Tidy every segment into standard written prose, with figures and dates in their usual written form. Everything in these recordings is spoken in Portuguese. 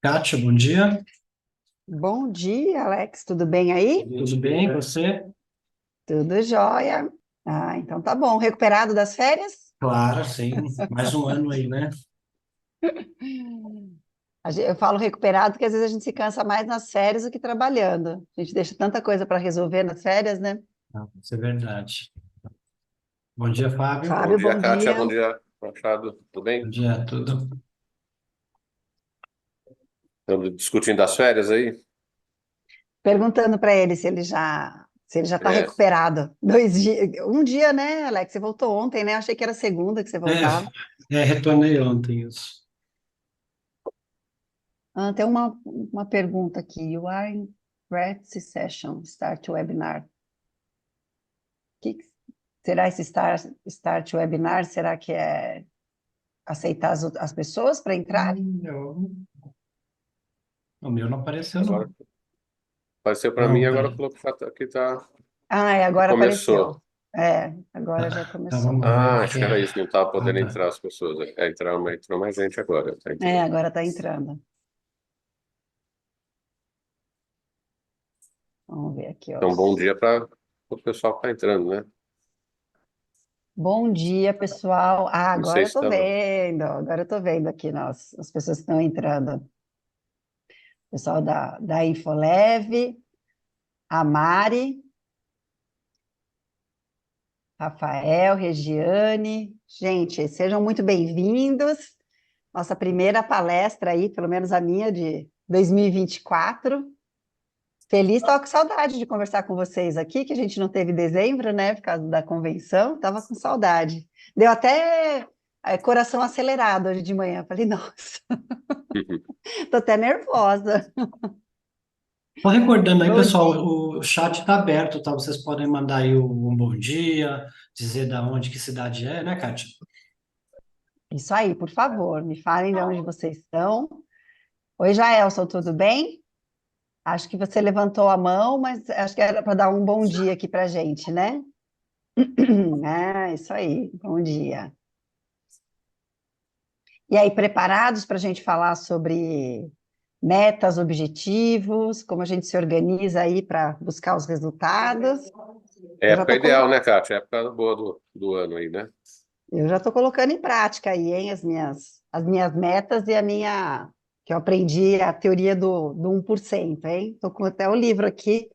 Kátia, bom dia. Bom dia, Alex. Tudo bem aí? Tudo bem, você? Tudo jóia. Ah, então tá bom. Recuperado das férias? Claro, sim. Mais um ano aí, né? Eu falo recuperado porque às vezes a gente se cansa mais nas férias do que trabalhando. A gente deixa tanta coisa para resolver nas férias, né? Não, isso é verdade. Bom dia, Fábio. Bom Fábio, dia, bom Kátia. dia. Bom dia, Machado. Tudo Bom bem? dia, tudo. Estamos discutindo as férias aí? Perguntando para ele se ele já está É, recuperado. 2 dias, um dia, né, Alex? Você voltou ontem, né? Eu achei que era segunda que você voltava. Retornei ontem isso. Ah, tem uma pergunta aqui. You are in practice session, start webinar. Será esse start webinar? Será que é aceitar as pessoas para entrar? O meu não apareceu, agora não. apareceu para mim, Não, agora peraí. falou que Ah, é, que agora começou. apareceu. É, agora já Então começou. vamos ver o Ah, que acho que que é. era isso, não estava Ah, podendo tá. entrar as pessoas. Entrou mais gente agora, tá É, entrando. agora está entrando. Vamos ver aqui, ó. Então, bom dia para o pessoal que está entrando, né? Bom dia, pessoal. Ah, Não sei agora eu se estou estava. vendo. Agora eu estou vendo aqui as pessoas que estão entrando. Pessoal da Infoleve, a Mari, Rafael, Regiane. Gente, sejam muito bem-vindos. Nossa primeira palestra aí, pelo menos a minha, de 2024. Feliz, estava com saudade de conversar com vocês aqui, que a gente não teve em dezembro, né, por causa da convenção, estava com saudade. Deu até coração acelerado hoje de manhã. Falei, nossa, estou até nervosa. Só recordando aí, Bom pessoal, dia. o chat está aberto, tá? Vocês podem mandar aí um bom dia, dizer da onde, que cidade é, né, Kátia? Isso aí, por favor, me falem de onde vocês estão. Oi, Jaelson, tudo bem? Acho que você levantou a mão, mas acho que era para dar um bom dia aqui para a gente, né? É, isso aí, bom dia. E aí, preparados para a gente falar sobre metas, objetivos, como a gente se organiza aí para buscar os resultados? É Eu já época estou ideal, né, Kátia? Época boa do ano aí, né? eu já estou colocando em prática aí, hein, as minhas metas e a minha, que eu aprendi a teoria do 1%, hein? Estou com até o livro aqui,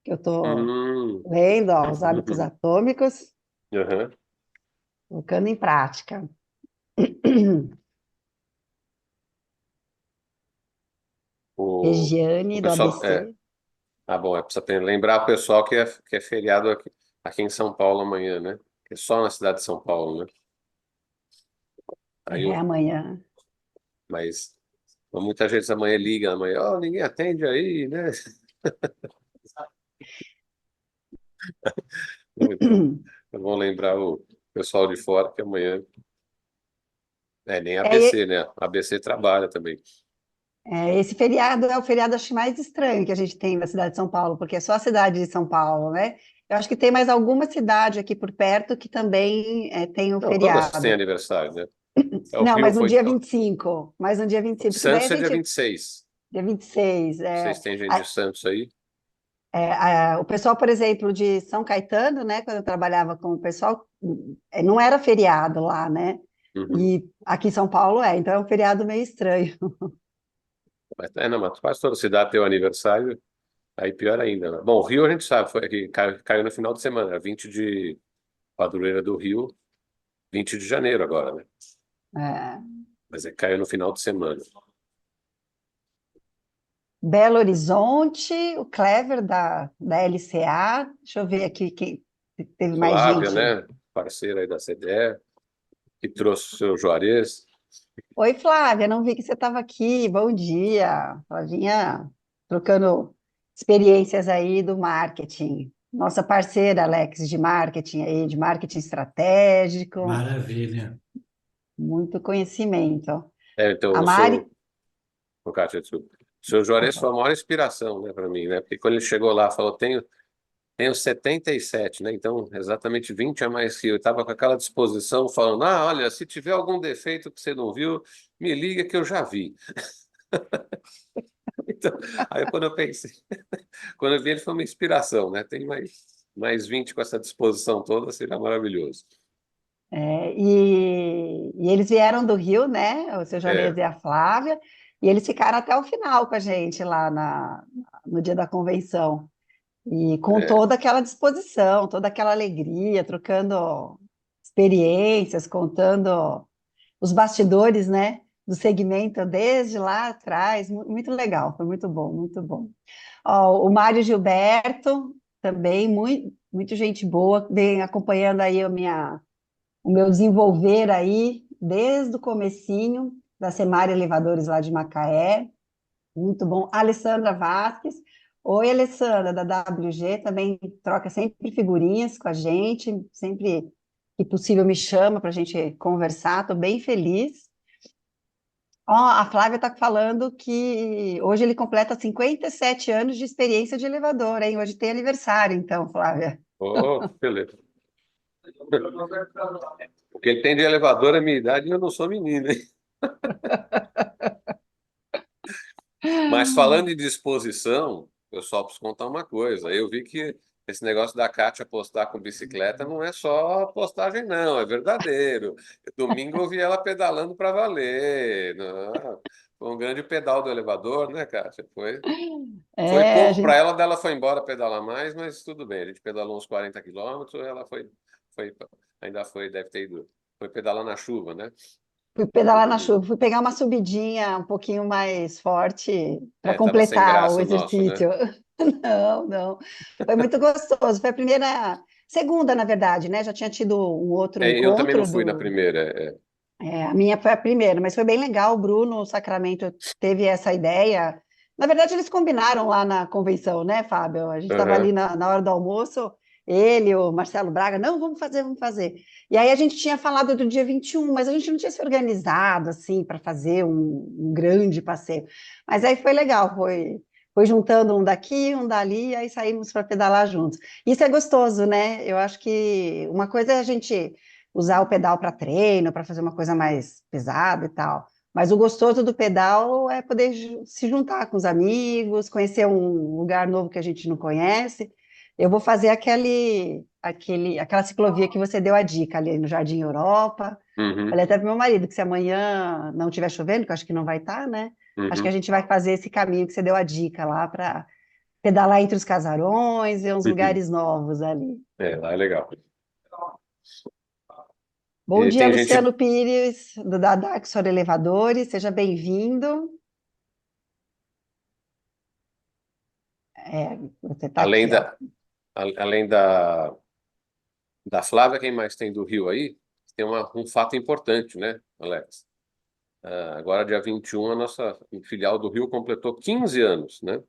que eu estou Hum. lendo, ó, Os Hábitos Atômicos, Aham. colocando em prática. O Regiane, do pessoal. ABC. Ah, bom, precisa lembrar o pessoal que é feriado aqui em São Paulo amanhã, né? Que é só na cidade de São Paulo, né? Aí É amanhã. mas muita gente amanhã liga amanhã, oh, ninguém atende aí, né? Então, é bom lembrar o pessoal de fora que amanhã nem É, ABC, né? ABC trabalha também. esse feriado é o feriado, acho, mais estranho que a gente tem na cidade de São Paulo, porque é só a cidade de São Paulo, né? Eu acho que tem mais alguma cidade aqui por perto que também tem um Não, todas têm feriado. aniversário, né? É, o Não, Rio mas no foi. dia 25. Mas no dia vinte e O cinco, porque daí a Santos é dia gente. 26. Dia 26. Vocês têm gente de Santos aí? O pessoal, por exemplo, de São Caetano, né? Quando eu trabalhava com o pessoal, não era feriado lá, né? Uhum. E aqui em São Paulo então é um feriado meio estranho. Não, mas quase toda cidade tem o aniversário. Aí pior ainda, né? Bom, o Rio a gente sabe, foi que caiu no final de semana, 20 de Padroeira do Rio, 20 de janeiro agora, né? É. Mas caiu no final de semana. Belo Horizonte, o Clever da LCA. Deixa eu ver aqui quem teve mais Flávia, gente. né? Parceira aí da CDE, que trouxe o seu Juarez. Oi, Flávia, não vi que você estava aqui. Bom dia. Flavinha, trocando experiências aí do marketing. Nossa parceira, Alex, de marketing aí, de marketing estratégico, Maravilha. muito conhecimento. Então, A Mari, o Cátia, desculpa. O seu Juarez foi a maior inspiração, né, para mim, né? Porque quando ele chegou lá, falou, tenho 77, né? Então, exatamente 20 a mais que eu. Estava com aquela disposição, falando, olha, se tiver algum defeito que você não viu, me liga que eu já vi. Então, aí quando eu pensei, quando eu vi ele foi uma inspiração, né? Tem mais 20 com essa disposição toda, seria maravilhoso. E eles vieram do Rio, né? O seu Jones É, e a Flávia, e eles ficaram até o final com a gente lá no dia da convenção. E com é. toda aquela disposição, toda aquela alegria, trocando experiências, contando os bastidores, né, do segmento desde lá atrás. Muito legal, foi muito bom, muito bom. Ó, o Mário Gilberto também, muito gente boa, vem acompanhando aí o meu desenvolver aí desde o comecinho da Semar Elevadores lá de Macaé. Muito bom. Alessandra Vasques. Oi, Alessandra, da WG, também troca sempre figurinhas com a gente, sempre que possível me chama para a gente conversar, estou bem feliz. Ó, a Flávia está falando que hoje ele completa 57 anos de experiência de elevador, hein? Hoje tem aniversário, então, Flávia. Oh, beleza. O que ele tem de elevador é minha idade e eu não sou menino, hein? Mas falando em disposição, eu só preciso contar uma coisa. Eu vi que esse negócio da Kátia postar com bicicleta não é só postagem, não, é verdadeiro. Domingo eu vi ela pedalando para valer. Não, foi um grande pedal do elevador, né, Kátia? Foi É, a pouco para gente ela, dela foi embora pedalar mais, mas tudo bem. A gente pedalou uns 40 quilômetros, ela foi, ainda foi, deve ter ido, foi pedalar na chuva, né? fui pedalar na E, chuva, fui pegar uma subidinha um pouquinho mais forte para tava sem completar o graça o nosso, né? exercício. Não, não. Foi muito gostoso. Foi a primeira, segunda, na verdade, né? Já tinha tido um outro Eu também não encontro fui na do. primeira. A minha foi a primeira, mas foi bem legal. O Bruno Sacramento teve essa ideia. Na verdade, eles combinaram lá na convenção, né, Fábio? A gente estava ali Aham. na hora do almoço, ele, o Marcelo Braga, não, vamos fazer, vamos fazer. E aí a gente tinha falado do dia 21, mas a gente não tinha se organizado assim para fazer um grande passeio. Mas aí foi legal, foi juntando um daqui, um dali, e aí saímos para pedalar juntos. Isso é gostoso, né? Eu acho que uma coisa é a gente usar o pedal para treino, para fazer uma coisa mais pesada e tal. Mas o gostoso do pedal é poder se juntar com os amigos, conhecer um lugar novo que a gente não conhece. Eu vou fazer aquela ciclovia que você deu a dica ali no Jardim Europa. Uhum. Falei até para meu marido que se amanhã não estiver chovendo, que eu acho que não vai estar, né? Acho que a Uhum. gente vai fazer esse caminho que você deu a dica lá para pedalar entre os casarões e uns Uhum. lugares novos ali. Lá é legal. Bom E dia, tem gente, Luciano Pires, da Daxor Elevadores, seja bem-vindo. Você está além aqui, ó. da, além da Flávia, quem mais tem do Rio aí? Tem um fato importante, né, Alex? Agora, dia 21, a nossa filial do Rio completou 15 anos, né?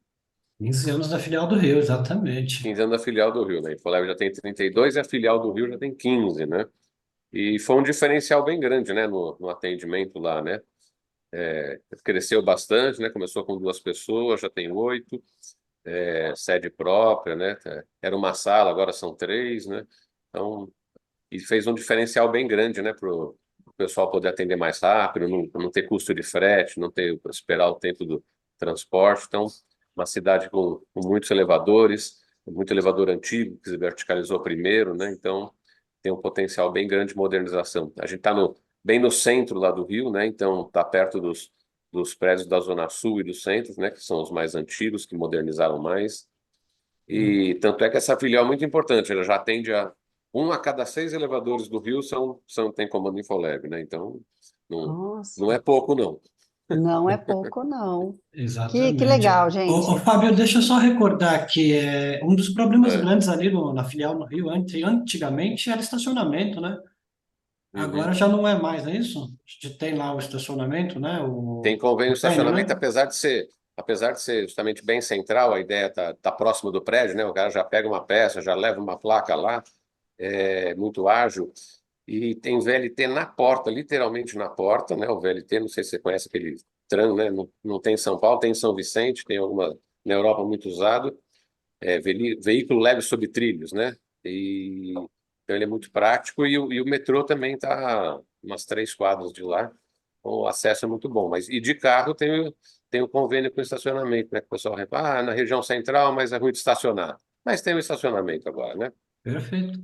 15 anos da filial do Rio, exatamente. 15 anos da filial do Rio, né? A Infolab já tem 32 e a filial do Rio já tem 15, né? E foi um diferencial bem grande, né, no atendimento lá, né? Cresceu bastante, né? Começou com 2 pessoas, já tem 8, sede própria, né? Era uma sala, agora são 3, né? Então, e fez um diferencial bem grande, né, para o pessoal poder atender mais rápido, não ter custo de frete, não ter esperar o tempo do transporte. Então, uma cidade com muitos elevadores, muito elevador antigo que se verticalizou primeiro, né? Então, tem um potencial bem grande de modernização. A gente está bem no centro lá do Rio, né? Então, está perto dos prédios da Zona Sul e do centro, né? Que são os mais antigos, que modernizaram mais. E tanto é que essa filial é muito importante, ela já atende a 1 a cada 6 elevadores do Rio tem comando Infolab, né? Então, não, não Nossa, é pouco, não. não é pouco, não. Que Exatamente. legal, Ô, gente. Fábio, deixa eu só recordar que um dos problemas É. grandes ali na filial no Rio, antigamente era estacionamento, né? Agora Uhum. já não é mais, não é isso? A gente tem lá o estacionamento, né? Tem O convênio de convênio, estacionamento, né? apesar de ser justamente bem central, a ideia tá próximo do prédio, né? O cara já pega uma peça, já leva uma placa lá, é muito ágil. E tem VLT na porta, literalmente na porta, né? O VLT, não sei se você conhece aquele tram, né? Não tem em São Paulo, tem em São Vicente, tem alguma na Europa muito usado. Veículo leve sobre trilhos, né? Então ele é muito prático e o metrô também está umas 3 quadras de lá. Então, o acesso é muito bom. Mas e de carro tem o convênio com estacionamento, né? Que o pessoal repara, na região central, mas é ruim de estacionar. Mas tem o estacionamento agora, né? Perfeito.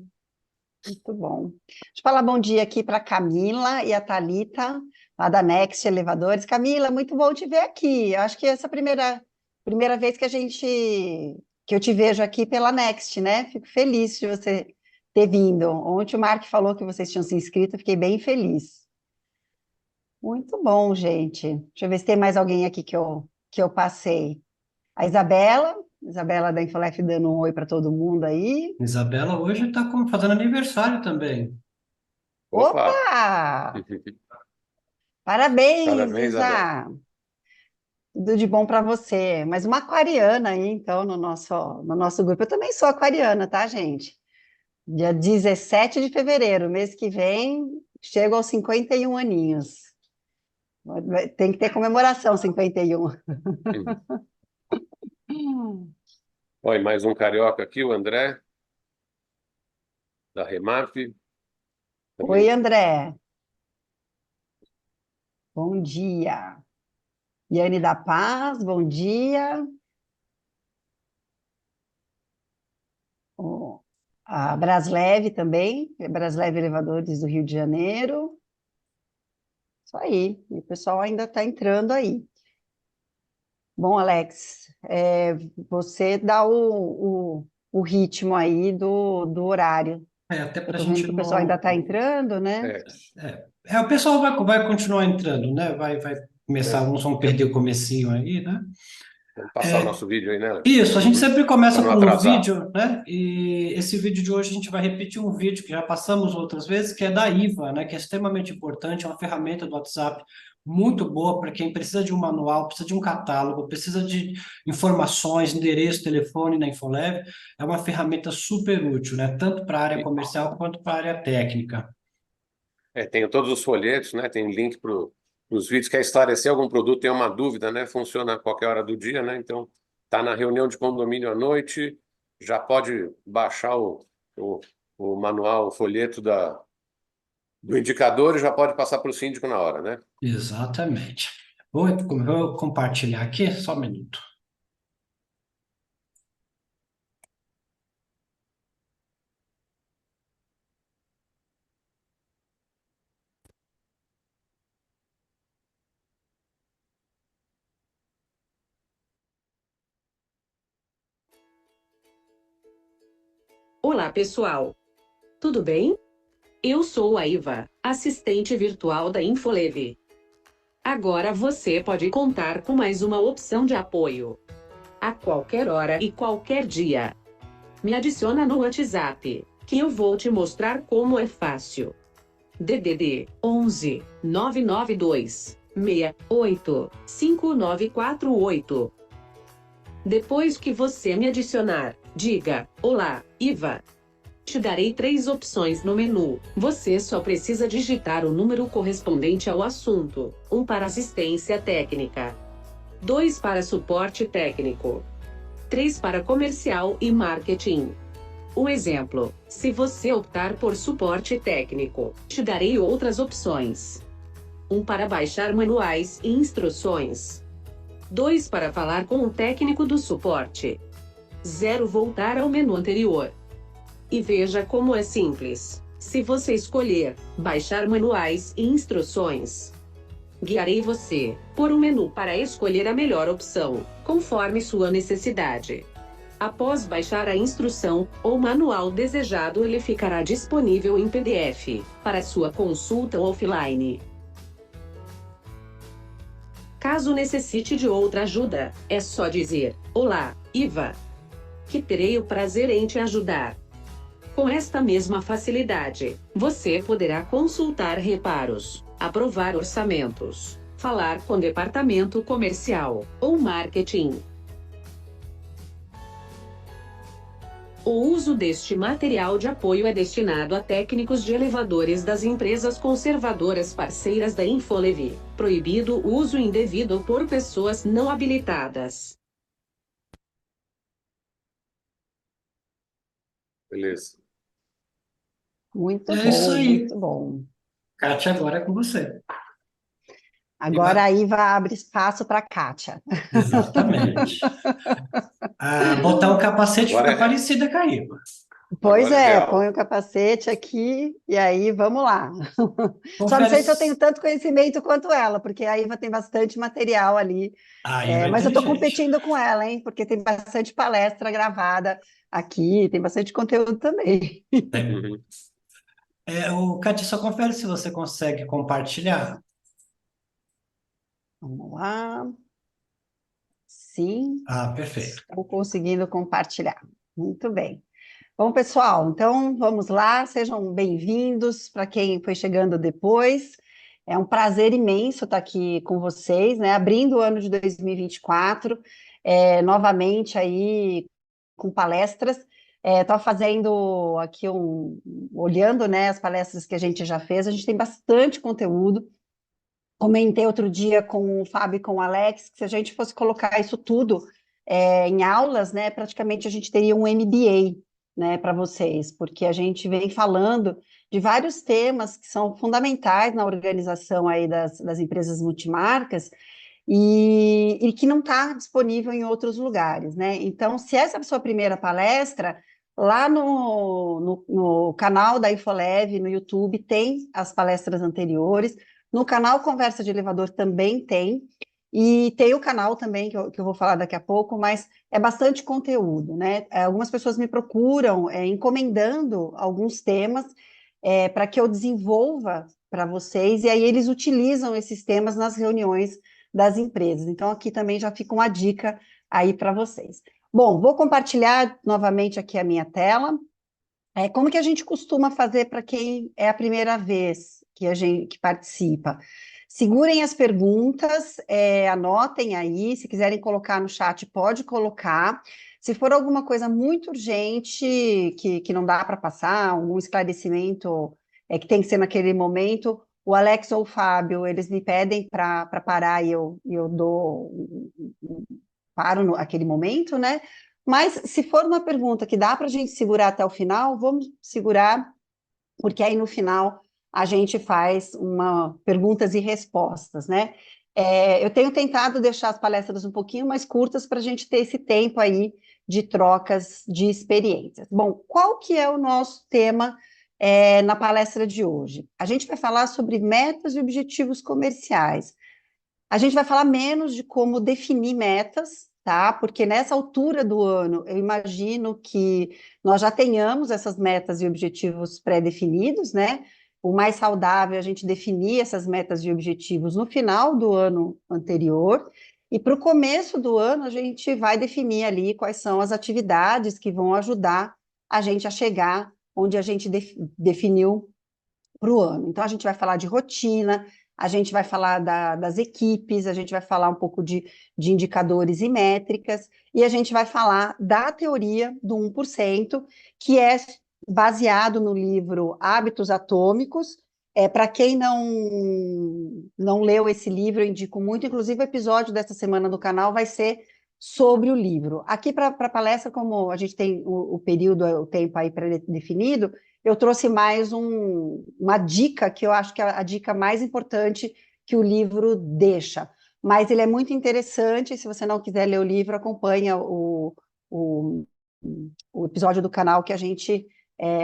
Muito bom. Deixa eu falar bom dia aqui para Camila e a Thalita, lá da Next Elevadores. Camila, muito bom te ver aqui. Eu acho que essa é a primeira vez que eu te vejo aqui pela Next, né? Fico feliz de você ter vindo. Ontem o Mark falou que vocês tinham se inscrito, eu fiquei bem feliz. Muito bom, gente. Deixa eu ver se tem mais alguém aqui que eu passei. A Isabela da Infolef dando um oi para todo mundo aí. Isabela hoje está fazendo aniversário também. Opa! Opa! Parabéns, Parabéns, Isabel. Isa! Tudo de bom para você. Mais uma aquariana aí, então, no nosso grupo. Eu também sou aquariana, tá, gente? Dia 17 de fevereiro, mês que vem, chego aos 51 aninhos. Tem que ter comemoração, 51. Oi, mais um carioca aqui, o André, da Remap. Oi, Também. André. Bom dia. Yane da Paz, bom dia. Ó, a Brasleve também, Brasleve Elevadores do Rio de Janeiro. Isso aí, e o pessoal ainda está entrando aí. Bom, Alex, você dá o ritmo aí do horário. Até Eu para a estou vendo gente que o pessoal ainda não. está entrando, né? É, O pessoal vai continuar entrando, né? Vai começar, é. uns vão perder o comecinho aí, né? Vamos passar o nosso vídeo aí, né, Alex? Isso, a gente sempre Para começa não com um atrasar. vídeo, né? E esse vídeo de hoje a gente vai repetir um vídeo que já passamos outras vezes, que é da IVA, né? Que é extremamente importante, é uma ferramenta do WhatsApp muito boa para quem precisa de um manual, precisa de um catálogo, precisa de informações, endereço, telefone na Infoleve. É uma ferramenta super útil, né? Tanto para a área E, comercial quanto para a área técnica. tem todos os folhetos, né? Tem link para os vídeos. Quer esclarecer algum produto, tem uma dúvida, né? Funciona a qualquer hora do dia, né? Então, tá na reunião de condomínio à noite, já pode baixar o, o manual, o folheto do indicador e já pode passar para o síndico na hora, né? Exatamente. Vou compartilhar aqui, só um minuto. Olá, pessoal. Tudo bem? Eu sou a Iva, assistente virtual da Infoleve. Agora você pode contar com mais uma opção de apoio. A qualquer hora e qualquer dia. Me adiciona no WhatsApp, que eu vou te mostrar como é fácil. DDD 11 992 68 5948. Depois que você me adicionar, diga: Olá, Iva. Te darei 3 opções no menu. Você só precisa digitar o número correspondente ao assunto. 1 para assistência técnica. 2 para suporte técnico. 3 para comercial e marketing. Um exemplo: se você optar por suporte técnico, te darei outras opções. 1 para baixar manuais e instruções. 2 para falar com o técnico do suporte. 0 voltar ao menu anterior. E veja como é simples. Se você escolher baixar manuais e instruções, guiarei você por um menu para escolher a melhor opção, conforme sua necessidade. Após baixar a instrução ou manual desejado, ele ficará disponível em PDF para sua consulta offline. Caso necessite de outra ajuda, é só dizer: Olá, Iva, que terei o prazer em te ajudar. Com esta mesma facilidade, você poderá consultar reparos, aprovar orçamentos, falar com departamento comercial ou marketing. O uso deste material de apoio é destinado a técnicos de elevadores das empresas conservadoras parceiras da Infoleve. Proibido o uso indevido por pessoas não habilitadas. Beleza. Muito É isso bom, aí. muito bom. Kátia, agora é com você. Agora a Iva abre espaço para a Kátia. Exatamente. Botar o capacete Agora fica parecida com a Iva. Pois agora é é, real. põe o capacete aqui e aí vamos lá. Só não Confere. sei se eu tenho tanto conhecimento quanto ela, porque a Iva tem bastante material ali. A Iva é Mas eu estou inteligente. competindo com ela, hein? Porque tem bastante palestra gravada aqui, tem bastante conteúdo também. Tem. Uhum. Kátia, só confere se você consegue compartilhar. Vamos lá. Sim, Perfeito. estou conseguindo compartilhar. Muito bem. Bom, pessoal, então vamos lá, sejam bem-vindos para quem foi chegando depois. É um prazer imenso estar aqui com vocês, né? Abrindo o ano de 2024, novamente aí com palestras. Estou fazendo aqui olhando, né, as palestras que a gente já fez, a gente tem bastante conteúdo. Comentei outro dia com o Fábio e com o Alex que se a gente fosse colocar isso tudo em aulas, né, praticamente a gente teria um MBA, né, para vocês, porque a gente vem falando de vários temas que são fundamentais na organização aí das empresas multimarcas e que não está disponível em outros lugares, né? Então, se essa é a sua primeira palestra, lá no canal da Infolev, no YouTube, tem as palestras anteriores. No canal Conversa de Elevador também tem, e tem o canal também, que eu vou falar daqui a pouco, mas é bastante conteúdo, né? Algumas pessoas me procuram encomendando alguns temas para que eu desenvolva para vocês, e aí eles utilizam esses temas nas reuniões das empresas. Então, aqui também já fica uma dica aí para vocês. Bom, vou compartilhar novamente aqui a minha tela. Como que a gente costuma fazer para quem é a primeira vez que participa? Segurem as perguntas, anotem aí, se quiserem colocar no chat, pode colocar. Se for alguma coisa muito urgente, que não dá para passar, algum esclarecimento que tem que ser naquele momento, o Alex ou o Fábio, eles me pedem para parar e eu paro naquele momento, né? Mas se for uma pergunta que dá para a gente segurar até o final, vamos segurar, porque aí no final a gente faz perguntas e respostas, né? Eu tenho tentado deixar as palestras um pouquinho mais curtas para a gente ter esse tempo aí de trocas de experiências. Bom, qual que é o nosso tema na palestra de hoje? A gente vai falar sobre metas e objetivos comerciais. A gente vai falar menos de como definir metas, tá? Porque nessa altura do ano, eu imagino que nós já tenhamos essas metas e objetivos pré-definidos, né? O mais saudável é a gente definir essas metas e objetivos no final do ano anterior, e para o começo do ano, a gente vai definir ali quais são as atividades que vão ajudar a gente a chegar onde a gente definiu para o ano. Então, a gente vai falar de rotina, a gente vai falar das equipes, a gente vai falar um pouco de indicadores e métricas, e a gente vai falar da teoria do 1%, que é baseado no livro Hábitos Atômicos. Para quem não leu esse livro, eu indico muito, inclusive o episódio dessa semana do canal vai ser sobre o livro. Aqui para a palestra, como a gente tem o período, o tempo aí pré-definido, eu trouxe mais uma dica, que eu acho que é a dica mais importante que o livro deixa. Mas ele é muito interessante, se você não quiser ler o livro, acompanha o episódio do canal que a gente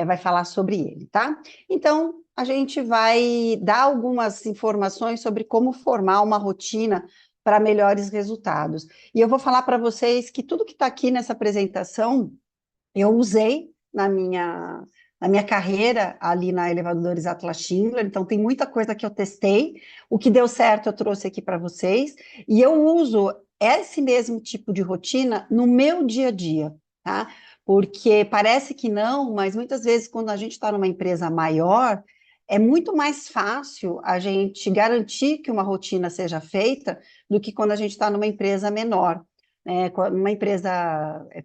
vai falar sobre ele, tá? Então, a gente vai dar algumas informações sobre como formar uma rotina para melhores resultados. E eu vou falar para vocês que tudo que está aqui nessa apresentação, eu usei na minha carreira ali na Elevadores Atlas Schindler, então tem muita coisa que eu testei, o que deu certo eu trouxe aqui para vocês, e eu uso esse mesmo tipo de rotina no meu dia a dia, tá? Porque parece que não, mas muitas vezes quando a gente está numa empresa maior, é muito mais fácil a gente garantir que uma rotina seja feita do que quando a gente está numa empresa menor. Numa empresa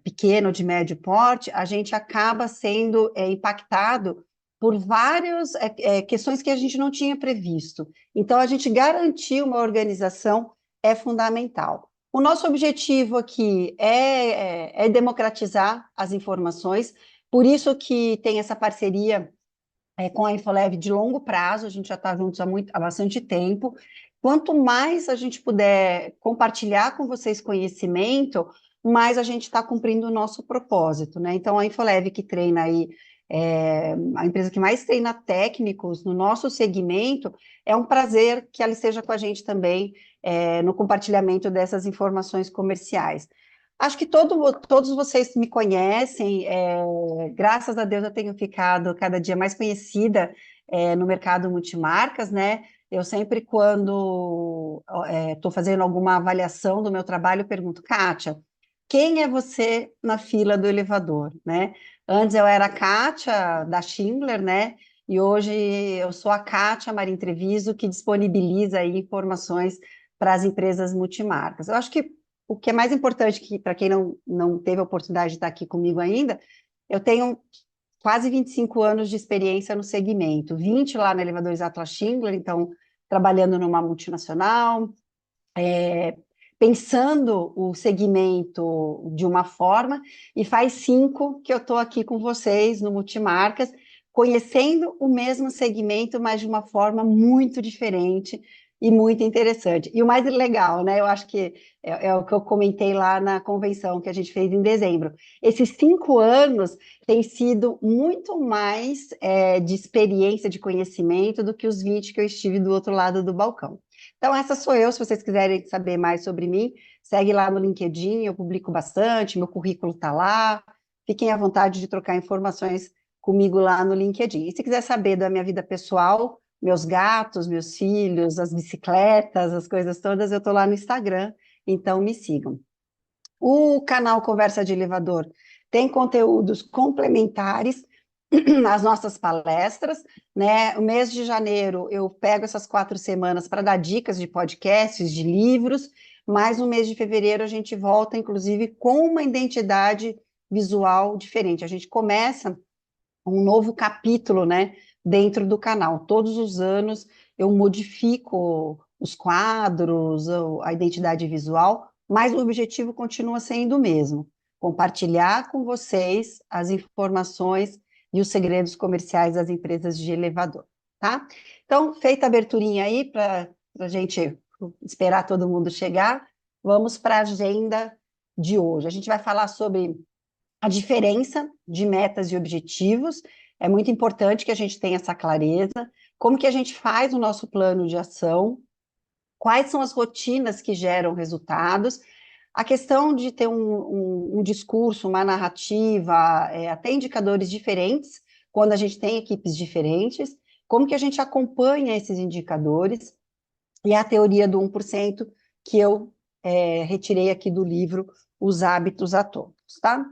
pequena ou de médio porte, a gente acaba sendo impactado por várias questões que a gente não tinha previsto. Então, a gente garantir uma organização é fundamental. O nosso objetivo aqui é democratizar as informações, por isso que tem essa parceria com a Infolev de longo prazo, a gente já está juntos há bastante tempo, quanto mais a gente puder compartilhar com vocês conhecimento, mais a gente está cumprindo o nosso propósito, né? Então, a Infolev, que treina aí, a empresa que mais treina técnicos no nosso segmento, é um prazer que ela esteja com a gente também no compartilhamento dessas informações comerciais. Acho que todos vocês me conhecem, graças a Deus eu tenho ficado cada dia mais conhecida no mercado multimarcas, né? Eu sempre, quando estou fazendo alguma avaliação do meu trabalho, eu pergunto, Kátia, quem é você na fila do elevador, né? Antes eu era a Kátia da Schindler, né? E hoje eu sou a Kátia Marim Treviso, que disponibiliza aí informações para as empresas multimarcas. Eu acho que o que é mais importante, que para quem não teve a oportunidade de estar aqui comigo ainda, eu tenho quase 25 anos de experiência no segmento, 20 lá na Elevadores Atlas Schindler, então trabalhando numa multinacional, pensando o segmento de uma forma, e faz 5 que eu estou aqui com vocês no Multimarcas, conhecendo o mesmo segmento, mas de uma forma muito diferente e muito interessante. E o mais legal, né? Eu acho que é o que eu comentei lá na convenção que a gente fez em dezembro. Esses 5 anos têm sido muito mais de experiência, de conhecimento, do que os 20 que eu estive do outro lado do balcão. Então, essa sou eu. Se vocês quiserem saber mais sobre mim, segue lá no LinkedIn, eu publico bastante, meu currículo está lá. Fiquem à vontade de trocar informações comigo lá no LinkedIn. E se quiser saber da minha vida pessoal, meus gatos, meus filhos, as bicicletas, as coisas todas, eu estou lá no Instagram, então me sigam. O canal Conversa de Elevador tem conteúdos complementares às nossas palestras, né? O mês de janeiro eu pego essas 4 semanas para dar dicas de podcasts, de livros, mas no mês de fevereiro a gente volta, inclusive, com uma identidade visual diferente. A gente começa um novo capítulo, né, dentro do canal. Todos os anos eu modifico os quadros, a identidade visual, mas o objetivo continua sendo o mesmo: compartilhar com vocês as informações e os segredos comerciais das empresas de elevador, tá? Então, feita a aberturinha aí para a gente esperar todo mundo chegar, vamos para a agenda de hoje. A gente vai falar sobre a diferença de metas e objetivos. É muito importante que a gente tenha essa clareza. Como que a gente faz o nosso plano de ação? Quais são as rotinas que geram resultados? A questão de ter um discurso, uma narrativa, até indicadores diferentes, quando a gente tem equipes diferentes. Como que a gente acompanha esses indicadores? E a teoria do 1%, que eu retirei aqui do livro Os Hábitos Atômicos, tá?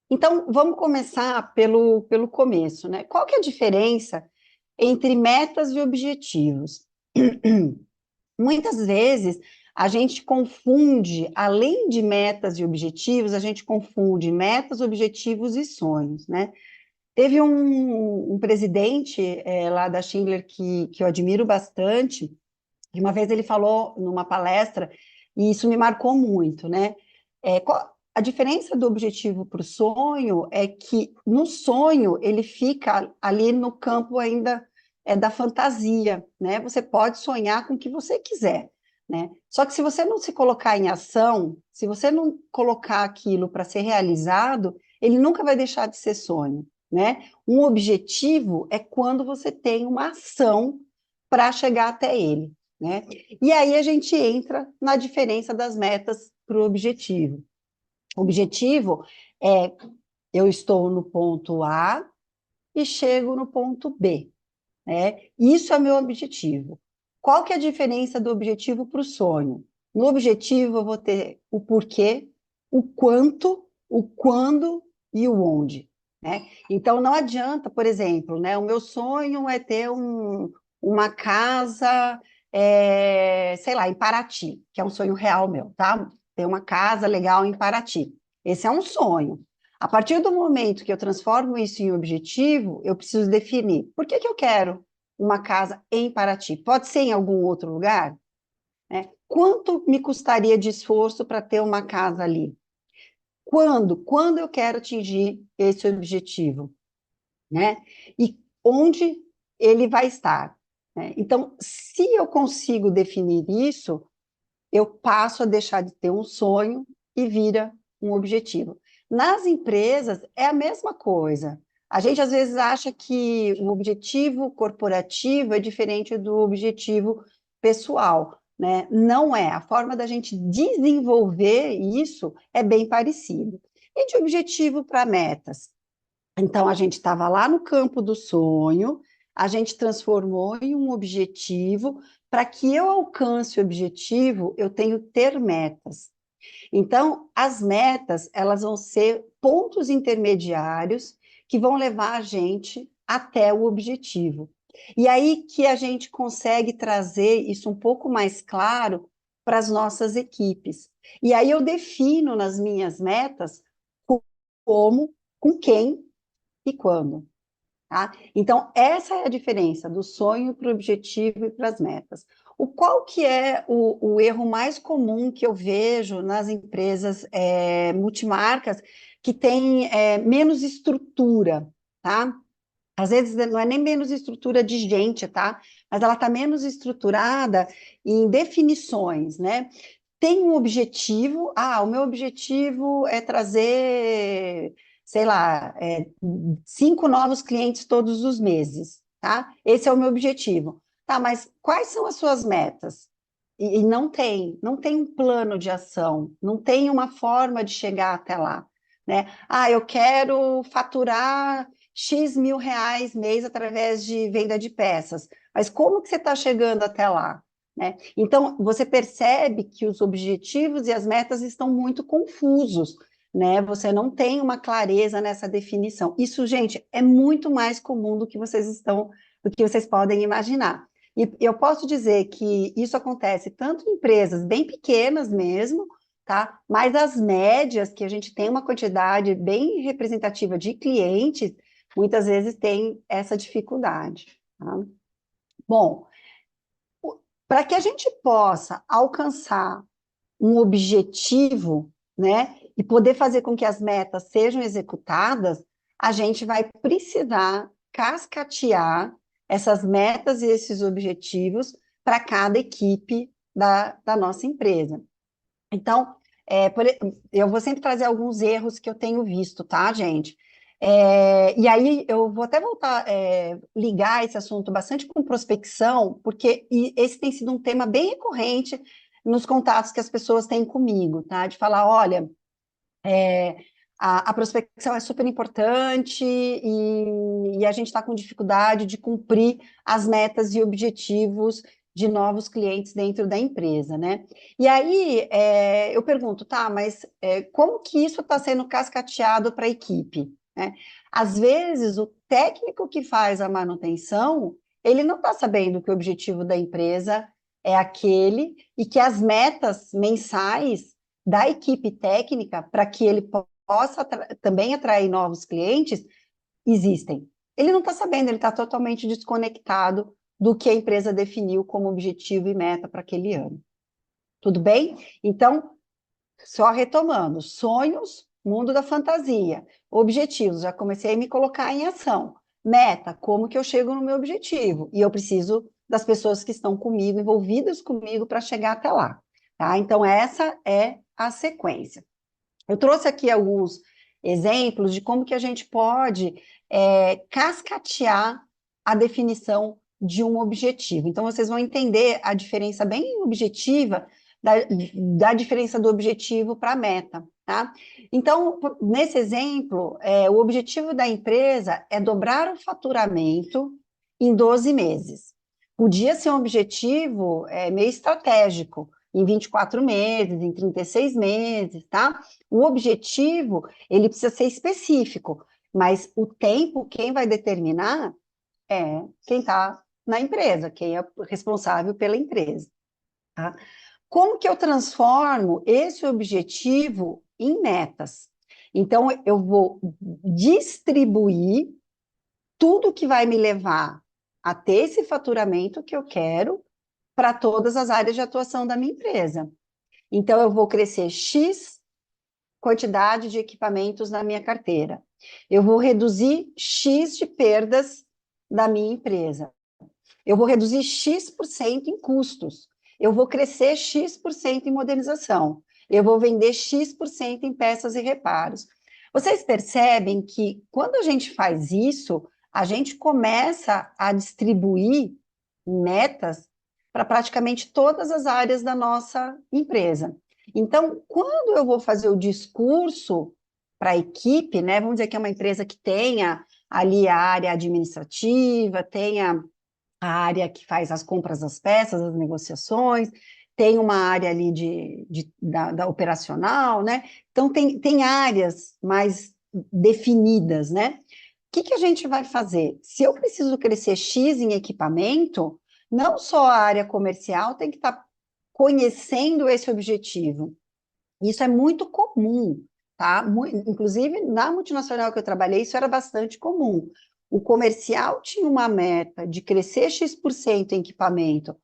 Então, vamos começar pelo começo, né? Qual que é a diferença entre metas e objetivos? Muitas vezes, a gente confunde, além de metas e objetivos, a gente confunde metas, objetivos e sonhos, né? Teve um presidente lá da Schindler que eu admiro bastante, e uma vez ele falou numa palestra, e isso me marcou muito, né? A diferença do objetivo para o sonho é que no sonho ele fica ali no campo ainda da fantasia, né? Você pode sonhar com o que você quiser, né? Só que se você não se colocar em ação, se você não colocar aquilo para ser realizado, ele nunca vai deixar de ser sonho, né? Um objetivo é quando você tem uma ação para chegar até ele, né? E aí a gente entra na diferença das metas para o objetivo. O objetivo é: eu estou no ponto A e chego no ponto B, né? Isso é meu objetivo. Qual que é a diferença do objetivo para o sonho? No objetivo eu vou ter o porquê, o quanto, o quando e o onde, né? Então não adianta, por exemplo, né? O meu sonho é ter uma casa, sei lá, em Paraty, que é um sonho real meu, tá? Ter uma casa legal em Paraty. Esse é um sonho. A partir do momento que eu transformo isso em objetivo, eu preciso definir por que eu quero uma casa em Paraty. Pode ser em algum outro lugar? Né? Quanto me custaria de esforço para ter uma casa ali? Quando? Quando eu quero atingir esse objetivo? Né? E onde ele vai estar? né? Então, se eu consigo definir isso, eu passo a deixar de ter um sonho e vira um objetivo. Nas empresas, é a mesma coisa. A gente, às vezes, acha que o objetivo corporativo é diferente do objetivo pessoal, né? Não é. A forma da gente desenvolver isso é bem parecido. E de objetivo para metas? Então, a gente estava lá no campo do sonho, a gente transformou em um objetivo. Para que eu alcance o objetivo, eu tenho que ter metas. Então, as metas, elas vão ser pontos intermediários que vão levar a gente até o objetivo. E aí que a gente consegue trazer isso um pouco mais claro para as nossas equipes. E aí eu defino nas minhas metas como, com quem e quando. Tá? Então, essa é a diferença do sonho para o objetivo e para as metas. Qual que é o erro mais comum que eu vejo nas empresas multimarcas que têm menos estrutura, tá? Às vezes não é nem menos estrutura de gente, tá? Mas ela está menos estruturada em definições, né? Tem um objetivo, o meu objetivo é trazer, sei lá, 5 novos clientes todos os meses, tá? Esse é o meu objetivo. Tá, mas quais são as suas metas? E não tem um plano de ação, não tem uma forma de chegar até lá, né? Eu quero faturar X mil reais mês através de venda de peças, mas como que você está chegando até lá? Né? Então, você percebe que os objetivos e as metas estão muito confusos, né? Você não tem uma clareza nessa definição. Isso, gente, é muito mais comum do que vocês podem imaginar. E eu posso dizer que isso acontece tanto em empresas bem pequenas mesmo, tá? Mas as médias, que a gente tem uma quantidade bem representativa de clientes, muitas vezes tem essa dificuldade, tá? Bom, para que a gente possa alcançar um objetivo, né, e poder fazer com que as metas sejam executadas, a gente vai precisar cascatear essas metas e esses objetivos para cada equipe da nossa empresa. Então, eu vou sempre trazer alguns erros que eu tenho visto, tá, gente? E aí eu vou até voltar, ligar esse assunto bastante com prospecção, porque esse tem sido um tema bem recorrente nos contatos que as pessoas têm comigo, tá? De falar, olha, a prospecção é super importante e a gente está com dificuldade de cumprir as metas e objetivos de novos clientes dentro da empresa, né? E aí eu pergunto, tá, mas como que isso está sendo cascateado para a equipe? Né? Às vezes, o técnico que faz a manutenção, ele não está sabendo que o objetivo da empresa é aquele e que as metas mensais da equipe técnica, para que ele possa também atrair novos clientes, existem. Ele não está sabendo, ele está totalmente desconectado do que a empresa definiu como objetivo e meta para aquele ano. Tudo bem? Então, só retomando, sonhos, mundo da fantasia, objetivos, já comecei a me colocar em ação. Meta, como que eu chego no meu objetivo? E eu preciso das pessoas que estão comigo, envolvidas comigo, para chegar até lá. Tá? Então, essa é a sequência. Eu trouxe aqui alguns exemplos de como que a gente pode cascatear a definição de um objetivo. Então, vocês vão entender a diferença bem objetiva da diferença do objetivo para a meta, tá? Então, nesse exemplo, o objetivo da empresa é dobrar o faturamento em 12 meses. Podia ser um objetivo meio estratégico, em 24 meses, em 36 meses, tá? O objetivo, ele precisa ser específico, mas o tempo, quem vai determinar é quem está na empresa, quem é responsável pela empresa, tá? Como que eu transformo esse objetivo em metas? Então, eu vou distribuir tudo que vai me levar a ter esse faturamento que eu quero para todas as áreas de atuação da minha empresa. Então, eu vou crescer X quantidade de equipamentos na minha carteira. Eu vou reduzir X de perdas da minha empresa. eu vou reduzir X% em custos, eu vou crescer X% em modernização, eu vou vender X% em peças e reparos. Vocês percebem que quando a gente faz isso, a gente começa a distribuir metas para praticamente todas as áreas da nossa empresa. Então, quando eu vou fazer o discurso para a equipe, né, vamos dizer que é uma empresa que tenha ali a área administrativa, tenha a área que faz as compras das peças, as negociações, tem uma área ali da operacional, né? Então, tem áreas mais definidas, né? O que a gente vai fazer? Se eu preciso crescer X em equipamento, não só a área comercial tem que estar conhecendo esse objetivo. Isso é muito comum, tá? Inclusive, na multinacional que eu trabalhei, isso era bastante comum. O comercial tinha uma meta de crescer X% em equipamento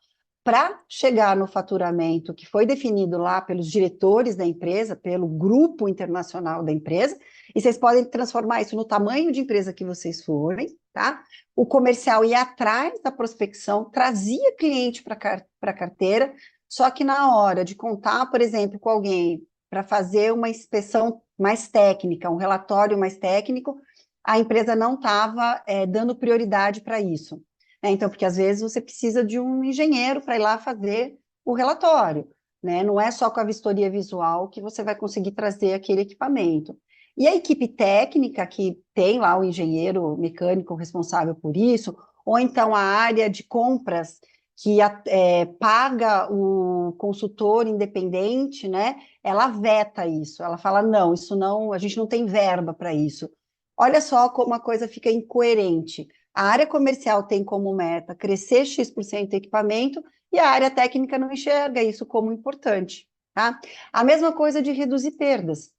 para chegar no faturamento que foi definido lá pelos diretores da empresa, pelo grupo internacional da empresa, e vocês podem transformar isso no tamanho de empresa que vocês forem, tá? O comercial ia atrás da prospecção, trazia cliente para a carteira, só que na hora de contar, por exemplo, com alguém para fazer uma inspeção mais técnica, um relatório mais técnico, a empresa não estava dando prioridade para isso. Então, porque às vezes você precisa de um engenheiro para ir lá fazer o relatório, né? Não é só com a vistoria visual que você vai conseguir trazer aquele equipamento. E a equipe técnica, que tem lá o engenheiro mecânico responsável por isso, ou então a área de compras, que paga o consultor independente, né? Ela veta isso, ela fala, não, isso não, a gente não tem verba para isso. Olha só como a coisa fica incoerente. A área comercial tem como meta crescer X% de equipamento e a área técnica não enxerga isso como importante, tá? A mesma coisa de reduzir perdas,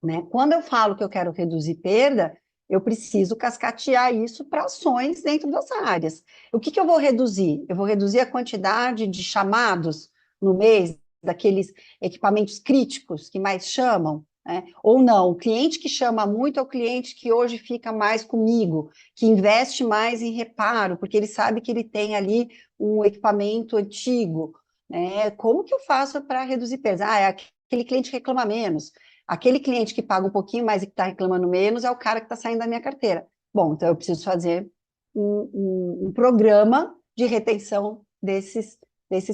né? Quando eu falo que eu quero reduzir perda, eu preciso cascatear isso para ações dentro das áreas. O que eu vou reduzir? Eu vou reduzir a quantidade de chamados no mês daqueles equipamentos críticos que mais chamam, né? Ou não, o cliente que chama muito é o cliente que hoje fica mais comigo, que investe mais em reparo, porque ele sabe que ele tem ali um equipamento antigo, né? Como que eu faço para reduzir perdas? É aquele cliente que reclama menos. Aquele cliente que paga um pouquinho mais e que está reclamando menos é o cara que está saindo da minha carteira. Bom, então eu preciso fazer um programa de retenção desses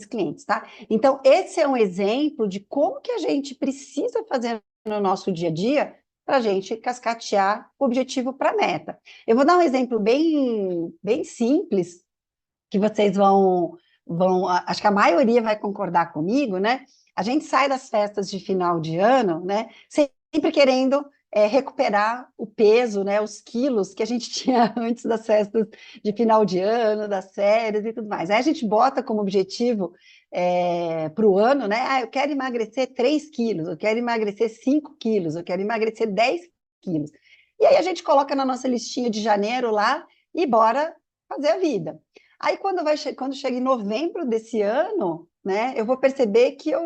clientes, tá? Então, esse é um exemplo de como que a gente precisa fazer no nosso dia a dia para a gente cascatear o objetivo para a meta. Eu vou dar um exemplo bem simples, que vocês acho que a maioria vai concordar comigo, né? A gente sai das festas de final de ano, né? Sempre querendo recuperar o peso, né? Os quilos que a gente tinha antes das festas de final de ano, das férias e tudo mais. Aí a gente bota como objetivo para o ano, né? Ah, eu quero emagrecer 3 quilos, eu quero emagrecer 5 quilos, eu quero emagrecer 10 quilos. E aí a gente coloca na nossa listinha de janeiro lá e bora fazer a vida. Aí, quando chega em novembro desse ano, né, eu vou perceber que eu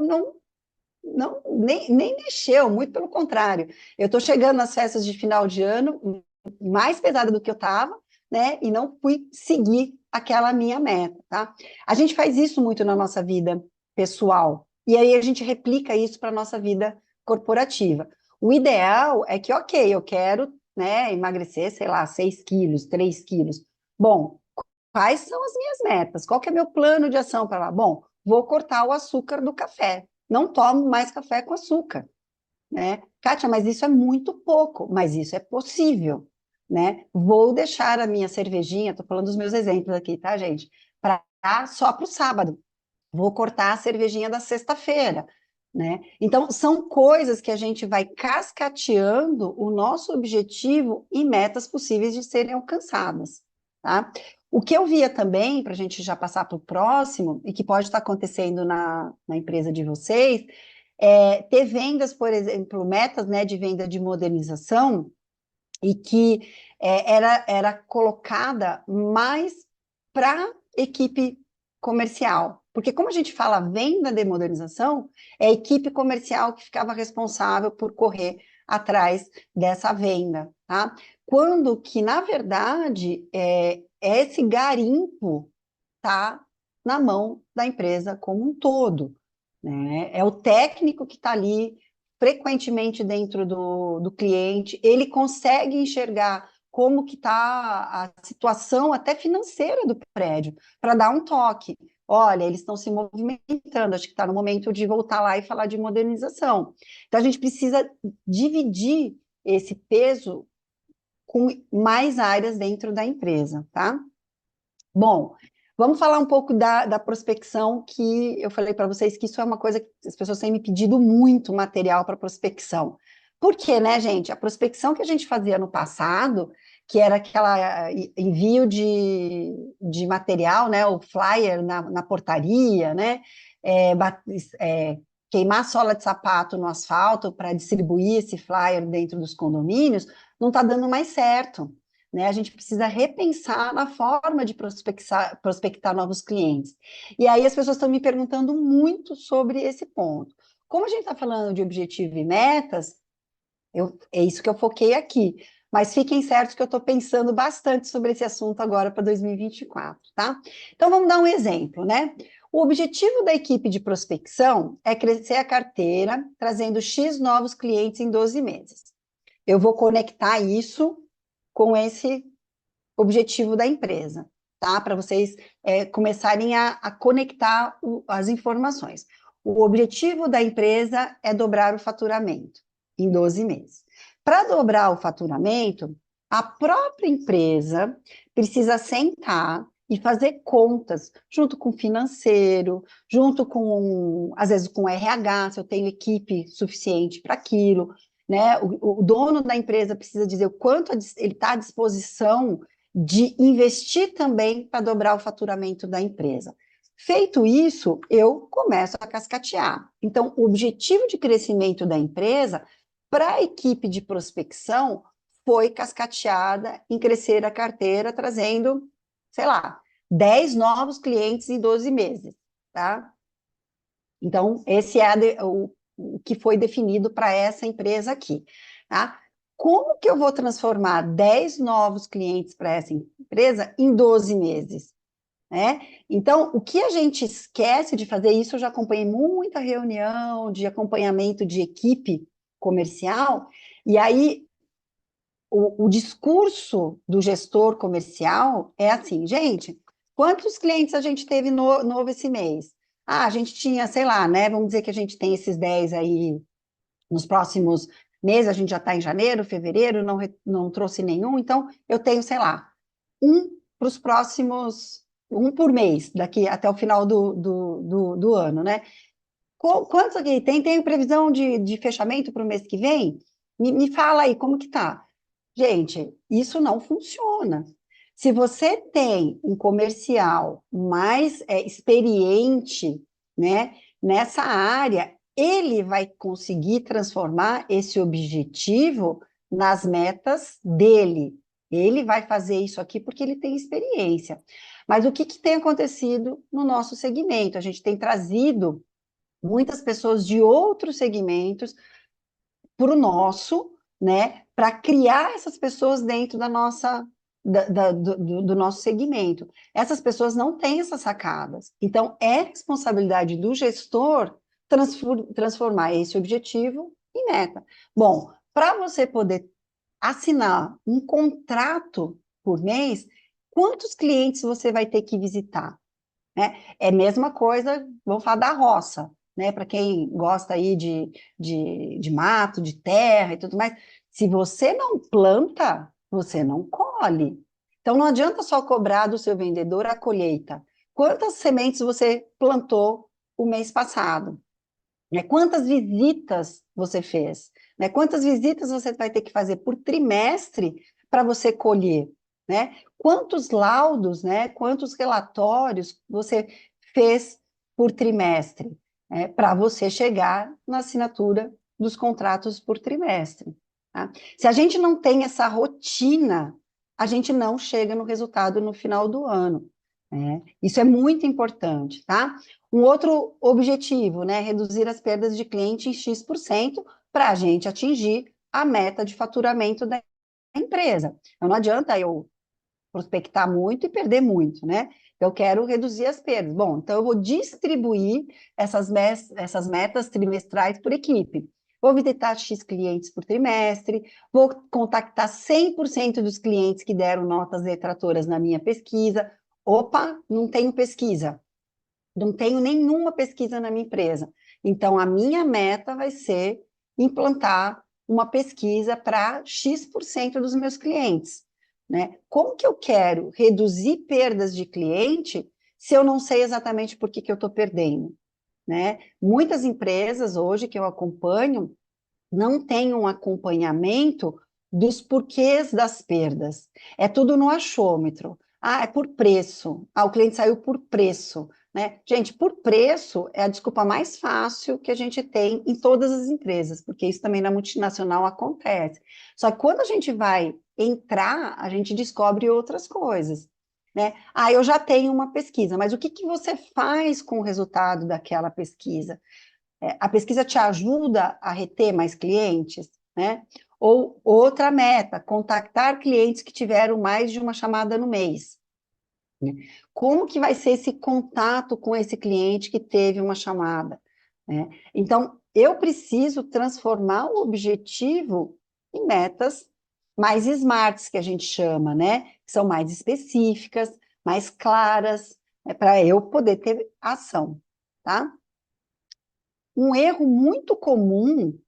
nem mexeu, muito pelo contrário. Eu estou chegando nas festas de final de ano mais pesada do que eu estava, né, e não fui seguir aquela minha meta, tá? A gente faz isso muito na nossa vida pessoal, e aí a gente replica isso para a nossa vida corporativa. O ideal é que, ok, eu quero, né, emagrecer, sei lá, 6 quilos, 3 quilos. Bom, quais são as minhas metas? Qual que é meu plano de ação para lá? Bom, vou cortar o açúcar do café. Não tomo mais café com açúcar, né? Kátia, mas isso é muito pouco, mas isso é possível, né? Vou deixar a minha cervejinha, estou falando dos meus exemplos aqui, tá, gente? Só para o sábado. Vou cortar a cervejinha da sexta-feira, né? Então, são coisas que a gente vai cascateando o nosso objetivo e metas possíveis de serem alcançadas, tá? O que eu via também, para a gente já passar para o próximo, e que pode estar acontecendo na empresa de vocês, ter vendas, por exemplo, metas, né, de venda de modernização, e que era colocada mais para equipe comercial. Porque como a gente fala venda de modernização, é a equipe comercial que ficava responsável por correr atrás dessa venda, tá? Quando que, na verdade, esse garimpo está na mão da empresa como um todo, né? É o técnico que está ali frequentemente dentro do cliente, ele consegue enxergar como que está a situação até financeira do prédio, para dar um toque. Olha, eles estão se movimentando, acho que está no momento de voltar lá e falar de modernização. Então, a gente precisa dividir esse peso com mais áreas dentro da empresa, tá? Bom, vamos falar um pouco da prospecção, que eu falei para vocês que isso é uma coisa que as pessoas têm me pedido muito material para prospecção. Por quê, né, gente? A prospecção que a gente fazia no passado, que era aquela envio de material, né, o flyer na portaria, né, é, queimar a sola de sapato no asfalto para distribuir esse flyer dentro dos condomínios, não está dando mais certo. Né? A gente precisa repensar na forma de prospectar novos clientes. E aí as pessoas estão me perguntando muito sobre esse ponto. Como a gente está falando de objetivo e metas, é isso que eu foquei aqui. Mas fiquem certos que eu estou pensando bastante sobre esse assunto agora para 2024, tá? Então vamos dar um exemplo, né? O objetivo da equipe de prospecção é crescer a carteira, trazendo X novos clientes em 12 meses. Eu vou conectar isso com esse objetivo da empresa, tá? Para vocês começarem a conectar as informações. O objetivo da empresa é dobrar o faturamento em 12 meses. Para dobrar o faturamento, a própria empresa precisa sentar e fazer contas, junto com o financeiro, junto com, às vezes, com o RH, se eu tenho equipe suficiente para aquilo, né? O dono da empresa precisa dizer o quanto ele está à disposição de investir também para dobrar o faturamento da empresa. Feito isso, eu começo a cascatear. Então, o objetivo de crescimento da empresa para a equipe de prospecção foi cascateada em crescer a carteira, trazendo, sei lá, 10 novos clientes em 12 meses, tá? Então, esse é o que foi definido para essa empresa aqui, tá? Como que eu vou transformar 10 novos clientes para essa empresa em 12 meses? Né? Então, o que a gente esquece de fazer, isso eu já acompanhei muita reunião de acompanhamento de equipe comercial, e aí o discurso do gestor comercial é assim, gente, quantos clientes a gente teve novo esse mês? Ah, a gente tinha, sei lá, né? Vamos dizer que a gente tem esses 10 aí nos próximos meses, a gente já está em janeiro, fevereiro, não trouxe nenhum, então eu tenho, sei lá, um para os próximos, um por mês, daqui até o final do ano, né? Quantos aqui? Tem previsão de fechamento para o mês que vem? Me fala aí, como que tá? Gente, isso não funciona. Se você tem um comercial mais experiente, né, nessa área, ele vai conseguir transformar esse objetivo nas metas dele. Ele vai fazer isso aqui porque ele tem experiência. Mas o que tem acontecido no nosso segmento? A gente tem trazido muitas pessoas de outros segmentos para o nosso, né, para criar essas pessoas dentro da nossa, do nosso segmento. Essas pessoas não têm essas sacadas. Então, é responsabilidade do gestor transformar esse objetivo em meta. Bom, para você poder assinar um contrato por mês, quantos clientes você vai ter que visitar? Né? É a mesma coisa, vamos falar da roça, né? Para quem gosta aí de mato, de terra e tudo mais, se você não planta, você não colhe. Então não adianta só cobrar do seu vendedor a colheita. Quantas sementes você plantou o mês passado? Né? Quantas visitas você fez? Né? Quantas visitas você vai ter que fazer por trimestre para você colher? Né? Quantos laudos, né? Quantos relatórios você fez por trimestre, né? Para você chegar na assinatura dos contratos por trimestre. Tá? Se a gente não tem essa rotina, a gente não chega no resultado no final do ano. Né? Isso é muito importante, tá? Um outro objetivo, né? Reduzir as perdas de cliente em X% para a gente atingir a meta de faturamento da empresa. Então, não adianta eu prospectar muito e perder muito, né? Eu quero reduzir as perdas. Bom, então eu vou distribuir essas metas trimestrais por equipe. Vou visitar X clientes por trimestre, vou contactar 100% dos clientes que deram notas detratoras na minha pesquisa. Opa, não tenho pesquisa. Não tenho nenhuma pesquisa na minha empresa. Então, a minha meta vai ser implantar uma pesquisa para X% dos meus clientes, né? Como que eu quero reduzir perdas de cliente se eu não sei exatamente por que eu estou perdendo, né? Muitas empresas hoje que eu acompanho não têm um acompanhamento dos porquês das perdas. É tudo no achômetro. Ah, é por preço. Ah, o cliente saiu por preço, né? Gente, por preço é a desculpa mais fácil que a gente tem em todas as empresas, porque isso também na multinacional acontece. Só que quando a gente vai entrar, a gente descobre outras coisas, né? Ah, eu já tenho uma pesquisa, mas o que que você faz com o resultado daquela pesquisa? A pesquisa te ajuda a reter mais clientes, né? Ou outra meta, contactar clientes que tiveram mais de uma chamada no mês. Né? Como que vai ser esse contato com esse cliente que teve uma chamada? Né? Então, eu preciso transformar o objetivo em metas mais smarts, que a gente chama, né? Que são mais específicas, mais claras, né? Para eu poder ter ação, tá? Um erro muito comum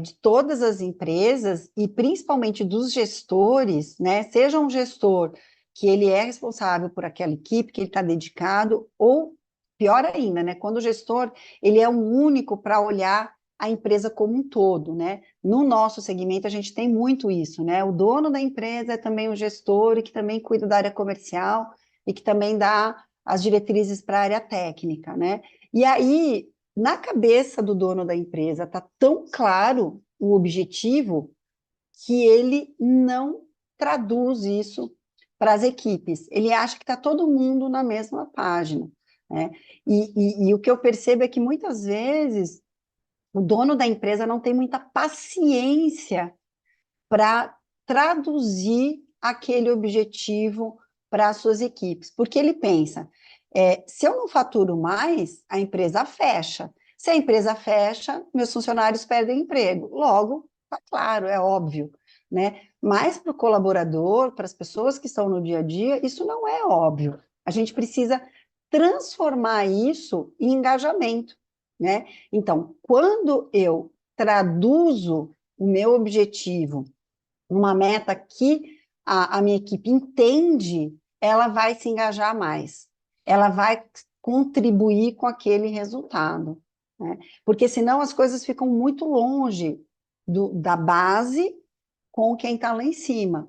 de todas as empresas, e principalmente dos gestores, né? Seja um gestor que ele é responsável por aquela equipe, que ele está dedicado, ou pior ainda, né? Quando o gestor ele é o único para olhar a empresa como um todo, né? No nosso segmento a gente tem muito isso, né? O dono da empresa é também o gestor e que também cuida da área comercial e que também dá as diretrizes para a área técnica, né? E aí na cabeça do dono da empresa está tão claro o objetivo que ele não traduz isso para as equipes. Ele acha que está todo mundo na mesma página, né? E o que eu percebo é que muitas vezes o dono da empresa não tem muita paciência para traduzir aquele objetivo para as suas equipes, porque ele pensa, se eu não faturo mais, a empresa fecha. Se a empresa fecha, meus funcionários perdem emprego. Logo, tá claro, é óbvio, né? Mas para o colaborador, para as pessoas que estão no dia a dia, isso não é óbvio. A gente precisa transformar isso em engajamento, né? Então, quando eu traduzo o meu objetivo uma meta que a minha equipe entende, ela vai se engajar mais, ela vai contribuir com aquele resultado, né? Porque senão as coisas ficam muito longe da base com quem está lá em cima.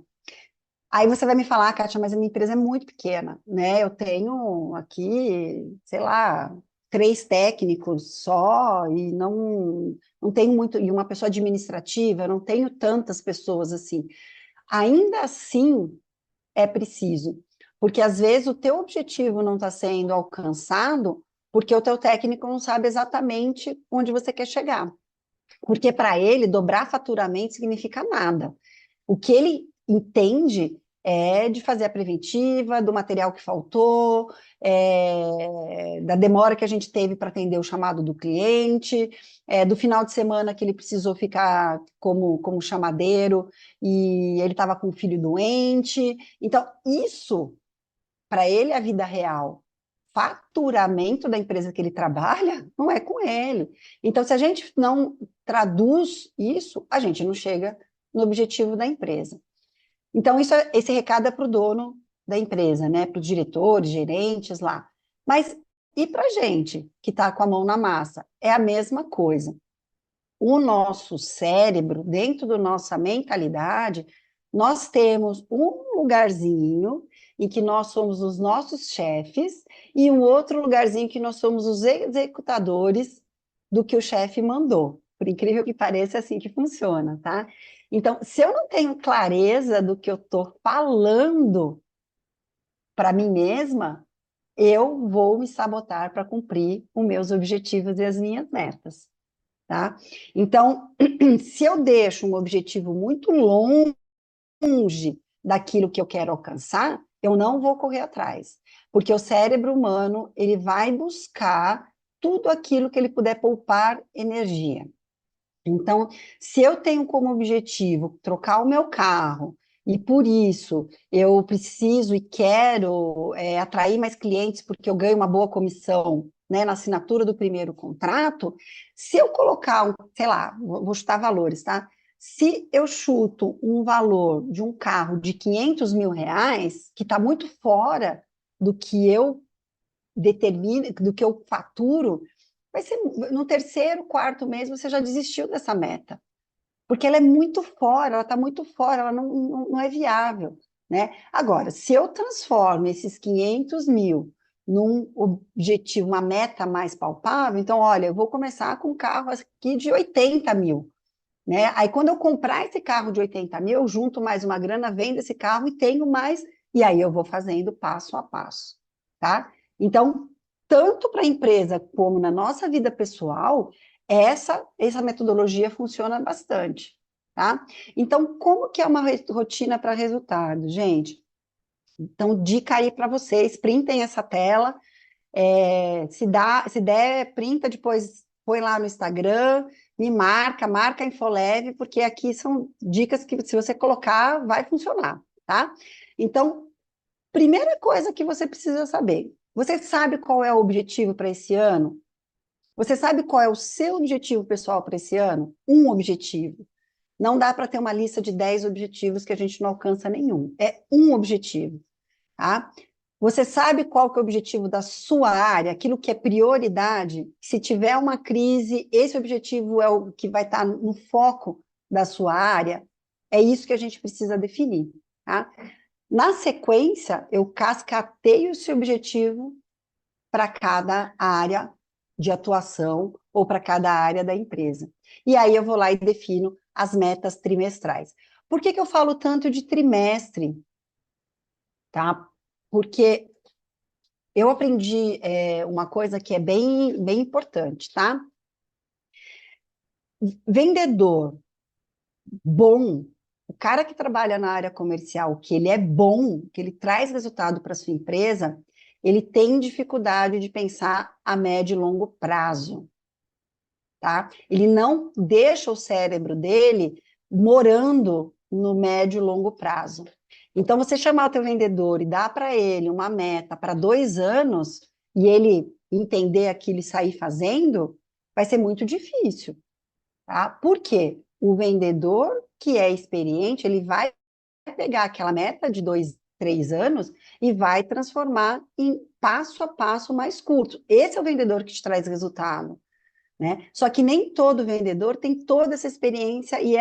Aí você vai me falar, Kátia, mas a minha empresa é muito pequena, né? Eu tenho aqui, sei lá, 3 técnicos só e não tenho muito, e uma pessoa administrativa, eu não tenho tantas pessoas assim. Ainda assim, é preciso, porque às vezes o teu objetivo não está sendo alcançado porque o teu técnico não sabe exatamente onde você quer chegar. Porque para ele, dobrar faturamento significa nada. O que ele entende é de fazer a preventiva, do material que faltou, da demora que a gente teve para atender o chamado do cliente, do final de semana que ele precisou ficar como chamadeiro e ele estava com o filho doente. Então, isso, para ele, é a vida real. Faturamento da empresa que ele trabalha não é com ele. Então, se a gente não traduz isso, a gente não chega no objetivo da empresa. Então, esse recado é para o dono da empresa, né? Para os diretores, gerentes lá. Mas e para a gente que está com a mão na massa? É a mesma coisa. O nosso cérebro, dentro da nossa mentalidade, nós temos um lugarzinho em que nós somos os nossos chefes e um outro lugarzinho que nós somos os executadores do que o chefe mandou. Por incrível que pareça, é assim que funciona, tá? Então, se eu não tenho clareza do que eu estou falando para mim mesma, eu vou me sabotar para cumprir os meus objetivos e as minhas metas, tá? Então, se eu deixo um objetivo muito longe daquilo que eu quero alcançar, eu não vou correr atrás. Porque o cérebro humano, ele vai buscar tudo aquilo que ele puder poupar energia. Então, se eu tenho como objetivo trocar o meu carro, e por isso eu preciso e quero atrair mais clientes porque eu ganho uma boa comissão, né, na assinatura do primeiro contrato, se eu colocar, sei lá, vou chutar valores, tá? Se eu chuto um valor de um carro de 500 mil reais, que está muito fora do que eu determino, do que eu faturo, vai ser no terceiro, quarto mês você já desistiu dessa meta, porque ela é muito fora, ela está muito fora, ela não é viável, né? Agora, se eu transformo esses 500 mil num objetivo, uma meta mais palpável, então, olha, eu vou começar com um carro aqui de 80 mil, né? Aí, quando eu comprar esse carro de 80 mil, eu junto mais uma grana, vendo esse carro e tenho mais, e aí eu vou fazendo passo a passo, tá? Então, tanto para a empresa como na nossa vida pessoal, essa metodologia funciona bastante, tá? Então, como que é uma rotina para resultado, gente? Então, dica aí para vocês, printem essa tela, se der, printa depois, põe lá no Instagram, me marca a Infoleve, porque aqui são dicas que se você colocar, vai funcionar, tá? Então, primeira coisa que você precisa saber, você sabe qual é o objetivo para esse ano? Você sabe qual é o seu objetivo pessoal para esse ano? Um objetivo. Não dá para ter uma lista de 10 objetivos que a gente não alcança nenhum. É um objetivo, tá? Você sabe qual que é o objetivo da sua área, aquilo que é prioridade? Se tiver uma crise, esse objetivo é o que vai estar no foco da sua área? É isso que a gente precisa definir, tá? Na sequência, eu cascateio esse objetivo para cada área de atuação ou para cada área da empresa. E aí eu vou lá e defino as metas trimestrais. Por que eu falo tanto de trimestre? Tá? Porque eu aprendi uma coisa que é bem importante, tá? Vendedor bom, o cara que trabalha na área comercial, que ele é bom, que ele traz resultado para sua empresa, ele tem dificuldade de pensar a médio e longo prazo, tá? Ele não deixa o cérebro dele morando no médio e longo prazo. Então, você chamar o teu vendedor e dar para ele uma meta para 2 anos e ele entender aquilo e sair fazendo, vai ser muito difícil, tá? Por quê? O vendedor que é experiente, ele vai pegar aquela meta de 2, 3 anos e vai transformar em passo a passo mais curto. Esse é o vendedor que te traz resultado, né? Só que nem todo vendedor tem toda essa experiência e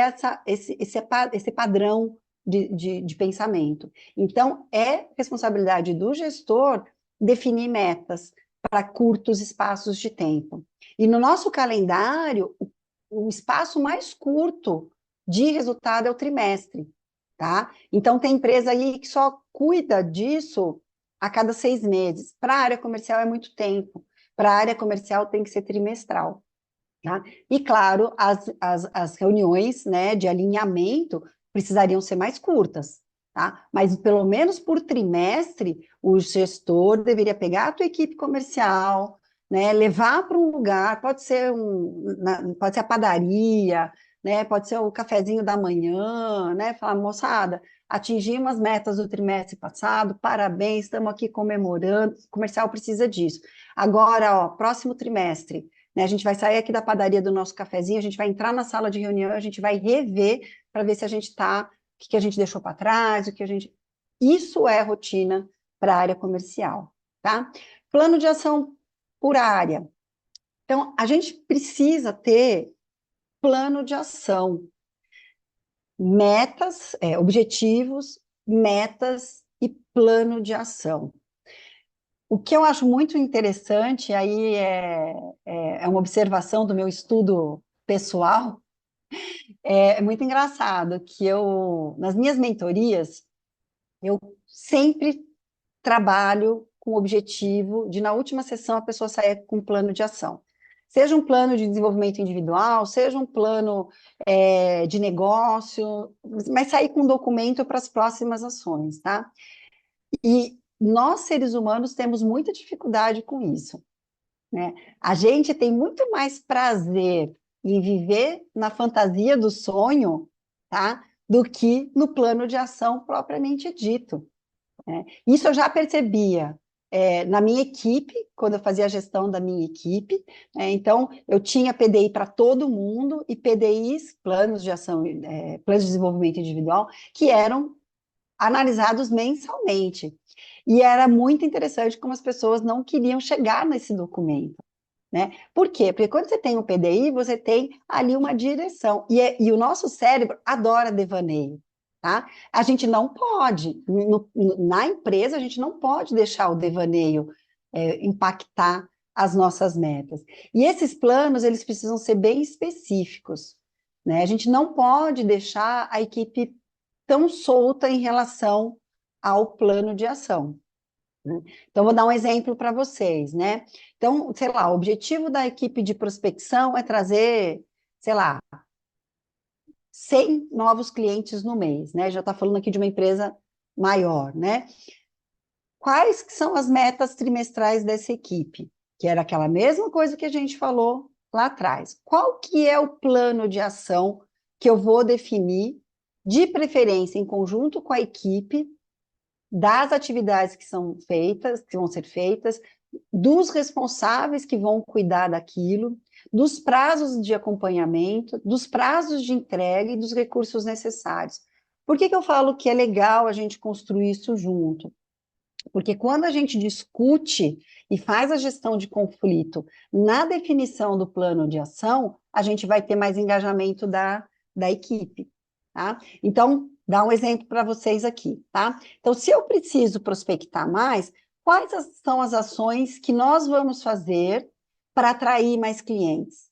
esse padrão de pensamento. Então, é responsabilidade do gestor definir metas para curtos espaços de tempo. E no nosso calendário, o espaço mais curto de resultado é o trimestre, tá? Então, tem empresa aí que só cuida disso a cada 6 meses. Para a área comercial é muito tempo. Para a área comercial tem que ser trimestral. Tá? E, claro, as reuniões, né, de alinhamento precisariam ser mais curtas, tá? Mas, pelo menos por trimestre, o gestor deveria pegar a tua equipe comercial, né, levar para um lugar, pode ser a padaria, né, pode ser o cafezinho da manhã, né, falar, moçada, atingimos as metas do trimestre passado, parabéns, estamos aqui comemorando, o comercial precisa disso. Agora, ó, próximo trimestre, né, a gente vai sair aqui da padaria do nosso cafezinho, a gente vai entrar na sala de reunião, a gente vai rever para ver se a gente está, o que a gente deixou para trás, o que a gente. Isso é rotina para a área comercial, tá? Plano de ação por área. Então, a gente precisa ter plano de ação, metas, objetivos, metas e plano de ação. O que eu acho muito interessante, aí é uma observação do meu estudo pessoal, é muito engraçado que nas minhas mentorias, eu sempre trabalho com o objetivo de, na última sessão, a pessoa sair com um plano de ação. Seja um plano de desenvolvimento individual, seja um plano de negócio, mas sair com um documento para as próximas ações, tá? E nós, seres humanos, temos muita dificuldade com isso, né? A gente tem muito mais prazer em viver na fantasia do sonho, tá? Do que no plano de ação propriamente dito, né? Isso eu já percebia na minha equipe, quando eu fazia a gestão da minha equipe, né? Então, eu tinha PDI para todo mundo e PDIs, planos de ação, planos de desenvolvimento individual, que eram analisados mensalmente. E era muito interessante como as pessoas não queriam chegar nesse documento, né? Por quê? Porque quando você tem um PDI, você tem ali uma direção. E o nosso cérebro adora devaneio, tá? A gente não pode, na empresa, a gente não pode deixar o devaneio impactar as nossas metas. E esses planos, eles precisam ser bem específicos, né? A gente não pode deixar a equipe tão solta em relação ao plano de ação, né? Então, vou dar um exemplo para vocês, né? Então, sei lá, o objetivo da equipe de prospecção é trazer, sei lá, 100 novos clientes no mês, né? Já está falando aqui de uma empresa maior, né? Quais que são as metas trimestrais dessa equipe? Que era aquela mesma coisa que a gente falou lá atrás. Qual que é o plano de ação que eu vou definir, de preferência em conjunto com a equipe, das atividades que são feitas, que vão ser feitas, dos responsáveis que vão cuidar daquilo, dos prazos de acompanhamento, dos prazos de entrega e dos recursos necessários. Por que eu falo que é legal a gente construir isso junto? Porque quando a gente discute e faz a gestão de conflito na definição do plano de ação, a gente vai ter mais engajamento da equipe, tá? Então, dá um exemplo para vocês aqui, tá? Então, se eu preciso prospectar mais, quais são as ações que nós vamos fazer para atrair mais clientes,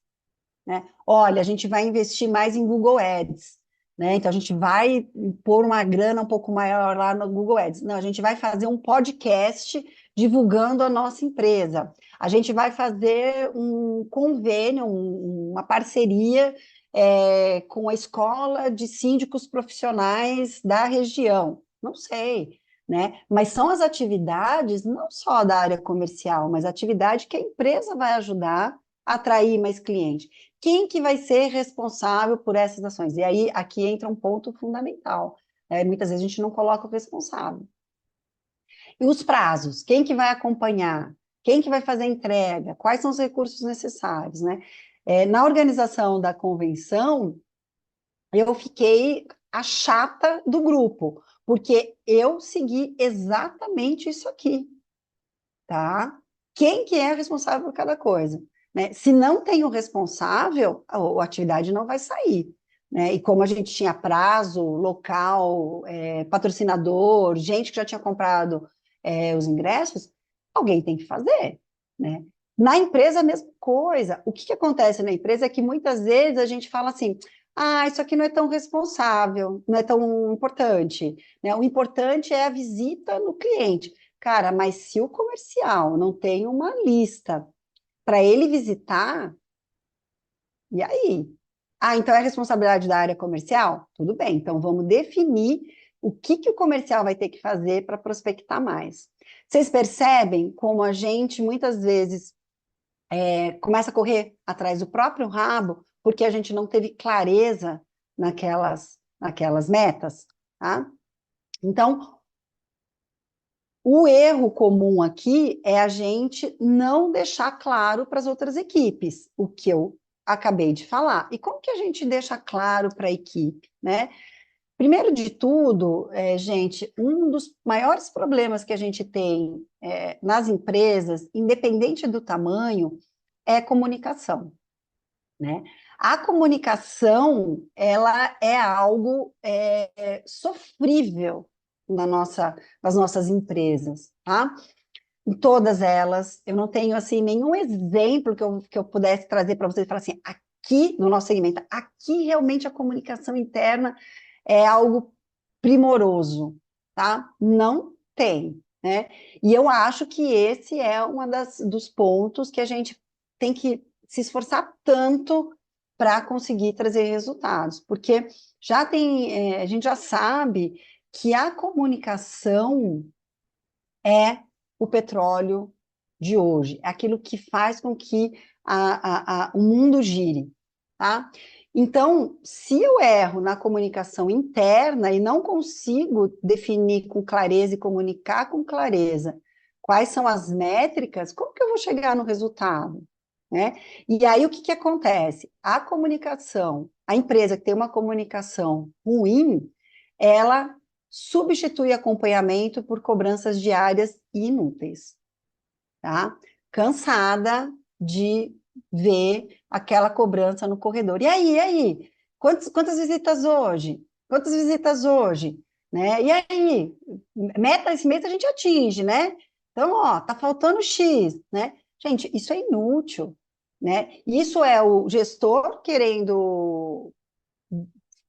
né? Olha, a gente vai investir mais em Google Ads, né? Então, a gente vai pôr uma grana um pouco maior lá no Google Ads. Não, a gente vai fazer um podcast divulgando a nossa empresa. A gente vai fazer um convênio, uma parceria com a escola de síndicos profissionais da região. Não sei, né? Mas são as atividades não só da área comercial, mas atividade que a empresa vai ajudar a atrair mais clientes. Quem que vai ser responsável por essas ações? E aí, aqui entra um ponto fundamental. Muitas vezes a gente não coloca o responsável. E os prazos? Quem que vai acompanhar? Quem que vai fazer a entrega? Quais são os recursos necessários, né? Na organização da convenção, eu fiquei a chata do grupo, porque eu segui exatamente isso aqui, tá? Quem que é responsável por cada coisa, né? Se não tem o responsável, a atividade não vai sair, né? E como a gente tinha prazo, local, patrocinador, gente que já tinha comprado os ingressos, alguém tem que fazer, né? Na empresa, a mesma coisa. O que acontece na empresa é que muitas vezes a gente fala assim, isso aqui não é tão responsável, não é tão importante, né? O importante é a visita no cliente. Cara, mas se o comercial não tem uma lista para ele visitar, e aí? Então é responsabilidade da área comercial? Tudo bem, então vamos definir o que o comercial vai ter que fazer para prospectar mais. Vocês percebem como a gente muitas vezes começa a correr atrás do próprio rabo porque a gente não teve clareza naquelas metas, tá? Então, o erro comum aqui é a gente não deixar claro para as outras equipes o que eu acabei de falar. E como que a gente deixa claro para a equipe, né? Primeiro de tudo, gente, um dos maiores problemas que a gente tem nas empresas, independente do tamanho, é comunicação, né? A comunicação, ela é algo sofrível nas nossas empresas, tá? Em todas elas, eu não tenho, assim, nenhum exemplo que eu pudesse trazer para vocês e falar assim, aqui, no nosso segmento, aqui realmente a comunicação interna é algo primoroso, tá? Não tem, né? E eu acho que esse é dos pontos que a gente tem que se esforçar tanto para conseguir trazer resultados, porque a gente já sabe que a comunicação é o petróleo de hoje, é aquilo que faz com que o mundo gire, tá? Então, se eu erro na comunicação interna e não consigo definir com clareza e comunicar com clareza quais são as métricas, como que eu vou chegar no resultado? Né? E aí, o que que acontece? A comunicação, a empresa que tem uma comunicação ruim, ela substitui acompanhamento por cobranças diárias e inúteis, tá? Cansada de ver aquela cobrança no corredor. E aí? Quantas visitas hoje? Quantas visitas hoje? Né? E aí? Meta esse mês a gente atinge, né? Então, ó, tá faltando X, né? Gente, isso é inútil, né? Isso é o gestor querendo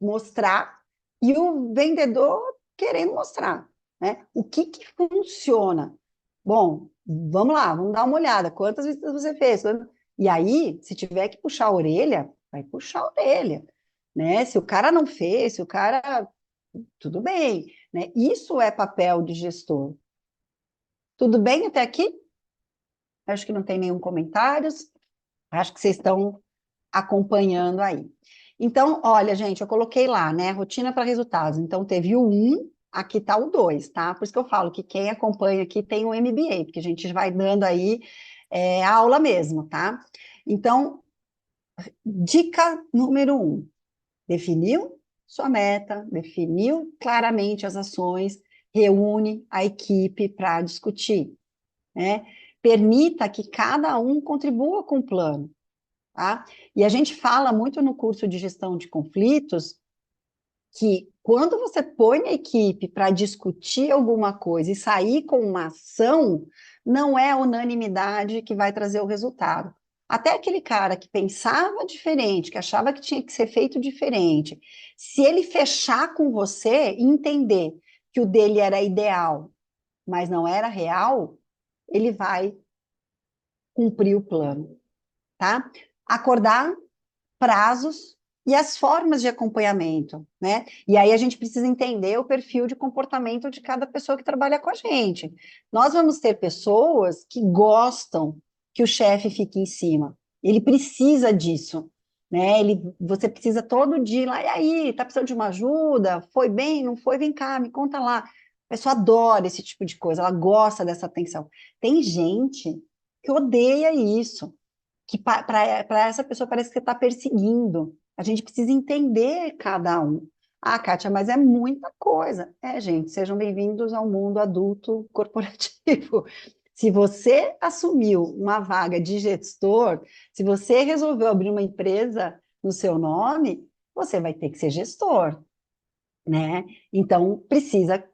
mostrar e o vendedor querendo mostrar, né? O que que funciona? Bom, vamos lá, vamos dar uma olhada. Quantas visitas você fez? E aí, se tiver que puxar a orelha, vai puxar a orelha, né? Se o cara não fez, se o cara... Tudo bem, né? Isso é papel de gestor. Tudo bem até aqui? Acho que não tem nenhum comentário. Acho que vocês estão acompanhando aí. Então, olha, gente, eu coloquei lá, né? Rotina para resultados. Então, teve o 1, aqui está o 2, tá? Por isso que eu falo que quem acompanha aqui tem o MBA, porque a gente vai dando aí a aula mesmo, tá? Então, dica número 1, definiu sua meta, definiu claramente as ações, reúne a equipe para discutir, né? Permita que cada um contribua com o plano. Tá? E a gente fala muito no curso de gestão de conflitos que quando você põe a equipe para discutir alguma coisa e sair com uma ação, não é a unanimidade que vai trazer o resultado. Até aquele cara que pensava diferente, que achava que tinha que ser feito diferente, se ele fechar com você e entender que o dele era ideal, mas não era real, ele vai cumprir o plano, tá? Acordar prazos e as formas de acompanhamento, né? E aí a gente precisa entender o perfil de comportamento de cada pessoa que trabalha com a gente. Nós vamos ter pessoas que gostam que o chefe fique em cima. Ele precisa disso, né? Você precisa todo dia ir lá, e aí, tá precisando de uma ajuda? Foi bem? Não foi? Vem cá, me conta lá. A pessoa adora esse tipo de coisa, ela gosta dessa atenção. Tem gente que odeia isso, que para essa pessoa parece que você está perseguindo. A gente precisa entender cada um. Ah, Kátia, mas é muita coisa. É, gente, sejam bem-vindos ao mundo adulto corporativo. Se você assumiu uma vaga de gestor, se você resolveu abrir uma empresa no seu nome, você vai ter que ser gestor, né? Então, precisa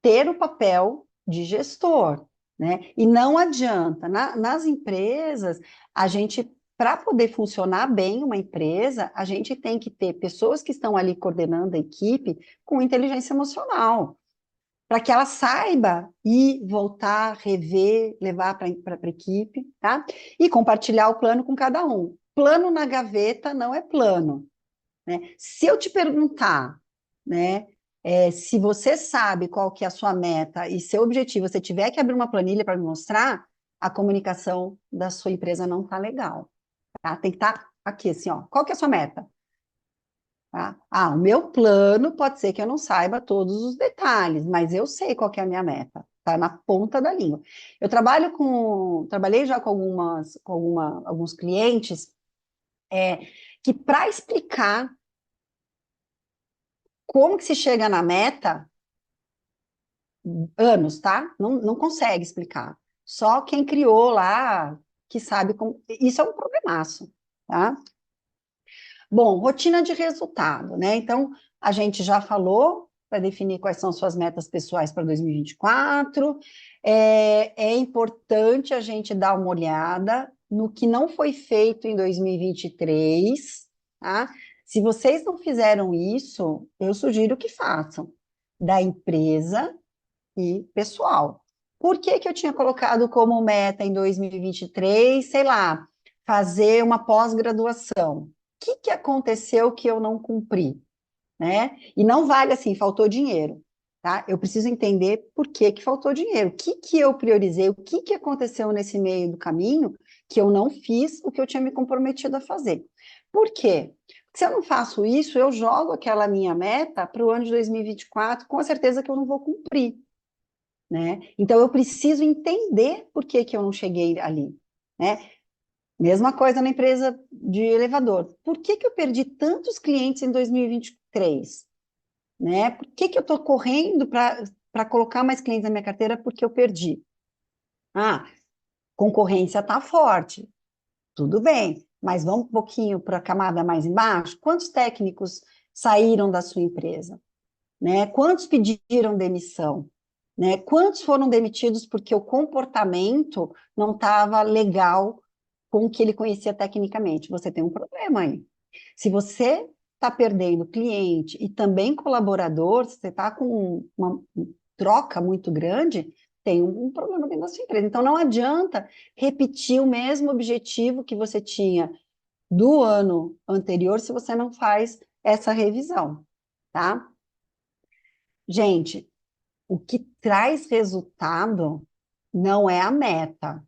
ter o papel de gestor, né? E não adianta, nas empresas, a gente, para poder funcionar bem uma empresa, a gente tem que ter pessoas que estão ali coordenando a equipe com inteligência emocional, para que ela saiba ir, voltar, rever, levar para a equipe, tá? E compartilhar o plano com cada um. Plano na gaveta não é plano, né? Se eu te perguntar, né, se você sabe qual que é a sua meta e seu objetivo, você tiver que abrir uma planilha para me mostrar, a comunicação da sua empresa não está legal, tá? Tem que estar aqui, assim, ó, qual que é a sua meta? Tá? Ah, o meu plano pode ser que eu não saiba todos os detalhes, mas eu sei qual que é a minha meta, tá na ponta da língua. Eu trabalhei já com alguns clientes que para explicar como que se chega na meta, anos, tá? Não consegue explicar. Só quem criou lá que sabe como. Isso é um problemaço, tá? Bom, rotina de resultado, né? Então, a gente já falou para definir quais são suas metas pessoais para 2024. É importante a gente dar uma olhada no que não foi feito em 2023, tá? Se vocês não fizeram isso, eu sugiro que façam, da empresa e pessoal. Por que que eu tinha colocado como meta em 2023, sei lá, fazer uma pós-graduação? O que que aconteceu que eu não cumpri, né? E não vale assim, faltou dinheiro. tá? Eu preciso entender por que que faltou dinheiro, o que que eu priorizei, o que que aconteceu nesse meio do caminho que eu não fiz o que eu tinha me comprometido a fazer. Por quê? Porque se eu não faço isso, eu jogo aquela minha meta para o ano de 2024, com a certeza que eu não vou cumprir, né? Então, eu preciso entender por que que eu não cheguei ali, né? Mesma coisa na empresa de elevador. Por que que eu perdi tantos clientes em 2023? Né? Por que que eu estou correndo para colocar mais clientes na minha carteira porque eu perdi? Ah, concorrência está forte. Tudo bem, mas vamos um pouquinho para a camada mais embaixo. Quantos técnicos saíram da sua empresa? Né? Quantos pediram demissão? Né? Quantos foram demitidos porque o comportamento não estava legal com o que ele conhecia tecnicamente? Você tem um problema aí. Se você está perdendo cliente e também colaborador, se você está com uma troca muito grande, tem um problema dentro da sua empresa. Então, não adianta repetir o mesmo objetivo que você tinha do ano anterior se você não faz essa revisão, tá? Gente, o que traz resultado não é a meta,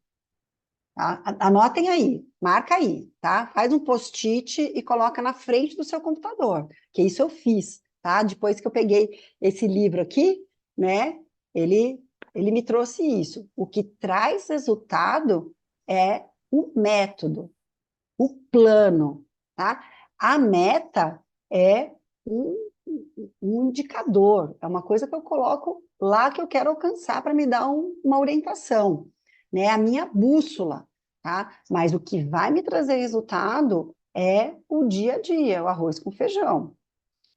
tá? Anotem aí, marca aí, tá? Faz um post-it e coloca na frente do seu computador, que isso eu fiz, tá? Depois que eu peguei esse livro aqui, né? Ele me trouxe isso. O que traz resultado é o método, o plano, tá? A meta é um, um indicador, é uma coisa que eu coloco lá que eu quero alcançar para me dar uma orientação, né? A minha bússola, tá? Mas o que vai me trazer resultado é o dia a dia, o arroz com feijão.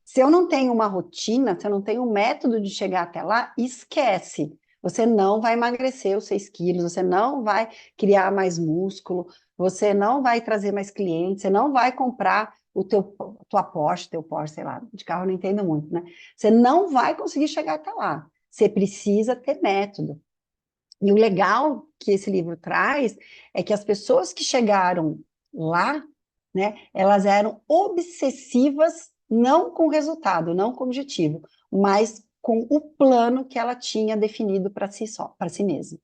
Se eu não tenho uma rotina, se eu não tenho um método de chegar até lá, esquece. Você não vai emagrecer os 6 quilos, você não vai criar mais músculo, você não vai trazer mais clientes, você não vai comprar tua Porsche, teu Porsche, sei lá, de carro eu não entendo muito, né? Você não vai conseguir chegar até lá. Você precisa ter método. E o legal que esse livro traz é que as pessoas que chegaram lá, né, elas eram obsessivas não com o resultado, não com o objetivo, mas com o plano que ela tinha definido para si só, para si mesma.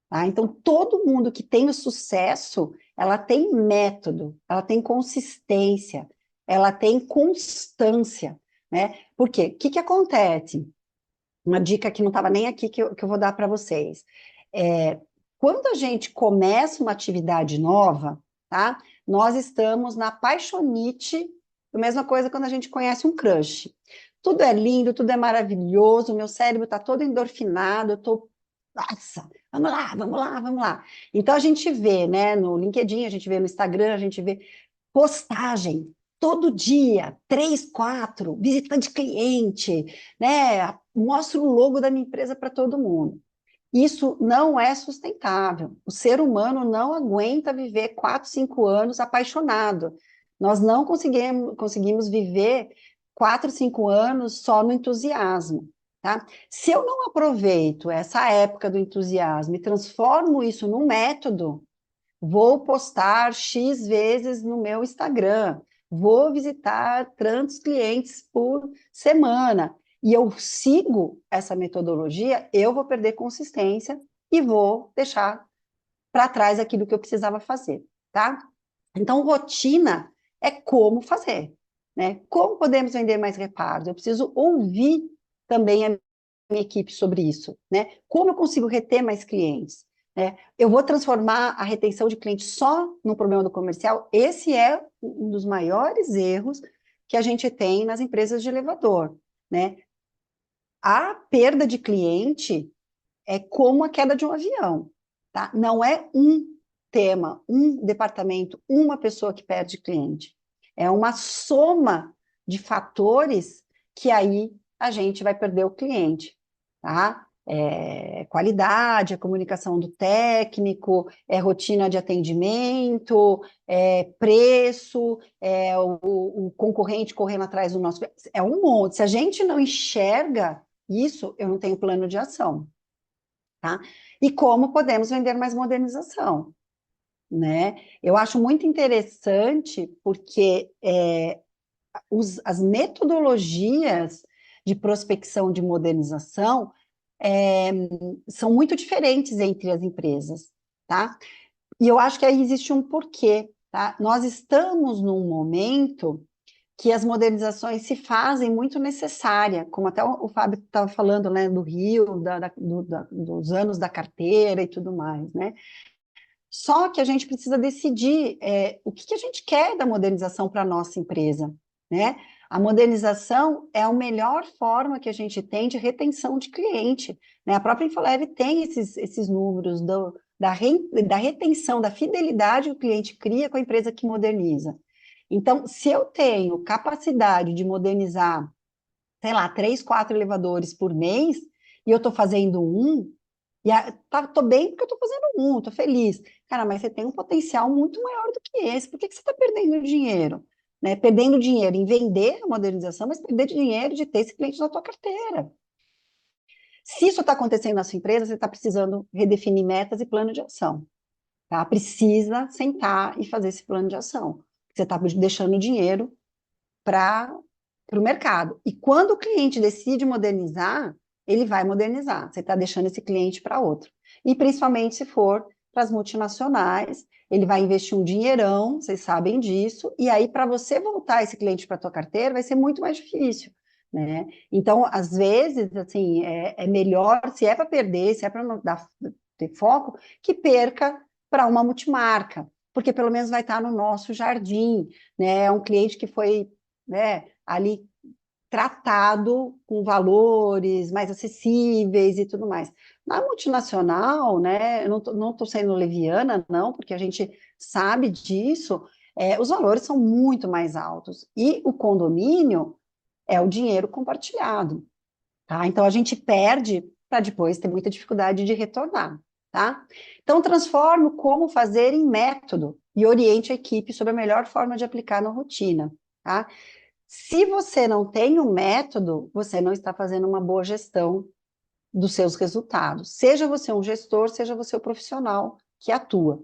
Tá? Então, todo mundo que tem o sucesso, ela tem método, ela tem consistência, ela tem constância, né? Por quê? O que que acontece? Uma dica que não estava nem aqui que eu vou dar para vocês. Quando a gente começa uma atividade nova, tá? Nós estamos na paixonite, a mesma coisa quando a gente conhece um crush. Tudo é lindo, tudo é maravilhoso, meu cérebro está todo endorfinado, eu tô, nossa, vamos lá, vamos lá, vamos lá. Então a gente vê, né, no LinkedIn, a gente vê no Instagram, a gente vê postagem todo dia, 3, 4, visita de cliente, né? Mostro o logo da minha empresa para todo mundo. Isso não é sustentável. O ser humano não aguenta viver 4, 5 anos apaixonado. Nós não conseguimos viver 4, 5 anos só no entusiasmo, tá? Se eu não aproveito essa época do entusiasmo e transformo isso num método, vou postar X vezes no meu Instagram, vou visitar tantos clientes por semana, e eu sigo essa metodologia, eu vou perder consistência e vou deixar para trás aquilo que eu precisava fazer, tá? Então, rotina é como fazer, né? Como podemos vender mais reparos? Eu preciso ouvir também a minha equipe sobre isso, né? Como eu consigo reter mais clientes? Né? Eu vou transformar a retenção de clientes só no problema do comercial? Esse é um dos maiores erros que a gente tem nas empresas de elevador, né? A perda de cliente é como a queda de um avião, tá? Não é um tema, um departamento, uma pessoa que perde cliente. É uma soma de fatores que aí a gente vai perder o cliente, tá? É qualidade, a comunicação do técnico, é rotina de atendimento, é preço, é o concorrente correndo atrás do nosso... É um monte. Se a gente não enxerga isso, eu não tenho plano de ação. Tá? E como podemos vender mais modernização, né? Eu acho muito interessante porque as metodologias de prospecção, de modernização, são muito diferentes entre as empresas, tá? E eu acho que aí existe um porquê, tá? Nós estamos num momento que as modernizações se fazem muito necessária, como até o Fábio estava falando, né, do Rio, dos anos da carteira e tudo mais, né? Só que a gente precisa decidir o que a gente quer da modernização para a nossa empresa, né? A modernização é a melhor forma que a gente tem de retenção de cliente, né? A própria Infoleve tem esses números da retenção, da fidelidade que o cliente cria com a empresa que moderniza. Então, se eu tenho capacidade de modernizar, sei lá, 3, 4 elevadores por mês, e eu estou fazendo um, e tô bem porque eu estou fazendo um, estou feliz. Cara, mas você tem um potencial muito maior do que esse. Por que você está perdendo dinheiro? Né? Perdendo dinheiro em vender a modernização, mas perder dinheiro de ter esse cliente na tua carteira. Se isso está acontecendo na sua empresa, você está precisando redefinir metas e plano de ação. Tá? Precisa sentar e fazer esse plano de ação. Você está deixando dinheiro para o mercado. E quando o cliente decide modernizar, ele vai modernizar. Você está deixando esse cliente para outro. E principalmente se for para as multinacionais, ele vai investir um dinheirão, vocês sabem disso, e aí para você voltar esse cliente para a tua carteira vai ser muito mais difícil, né? Então, às vezes, assim, é melhor, se é para perder, se é para não ter foco, que perca para uma multimarca, porque pelo menos vai estar no nosso jardim, né? É um cliente que foi, né, ali tratado com valores mais acessíveis e tudo mais. Na multinacional, né, eu não estou sendo leviana, não, porque a gente sabe disso, os valores são muito mais altos. E o condomínio é o dinheiro compartilhado, tá? Então, a gente perde para depois ter muita dificuldade de retornar, tá? Então, transforme o como fazer em método e oriente a equipe sobre a melhor forma de aplicar na rotina, tá? Se você não tem um método, você não está fazendo uma boa gestão dos seus resultados. Seja você um gestor, seja você o profissional que atua.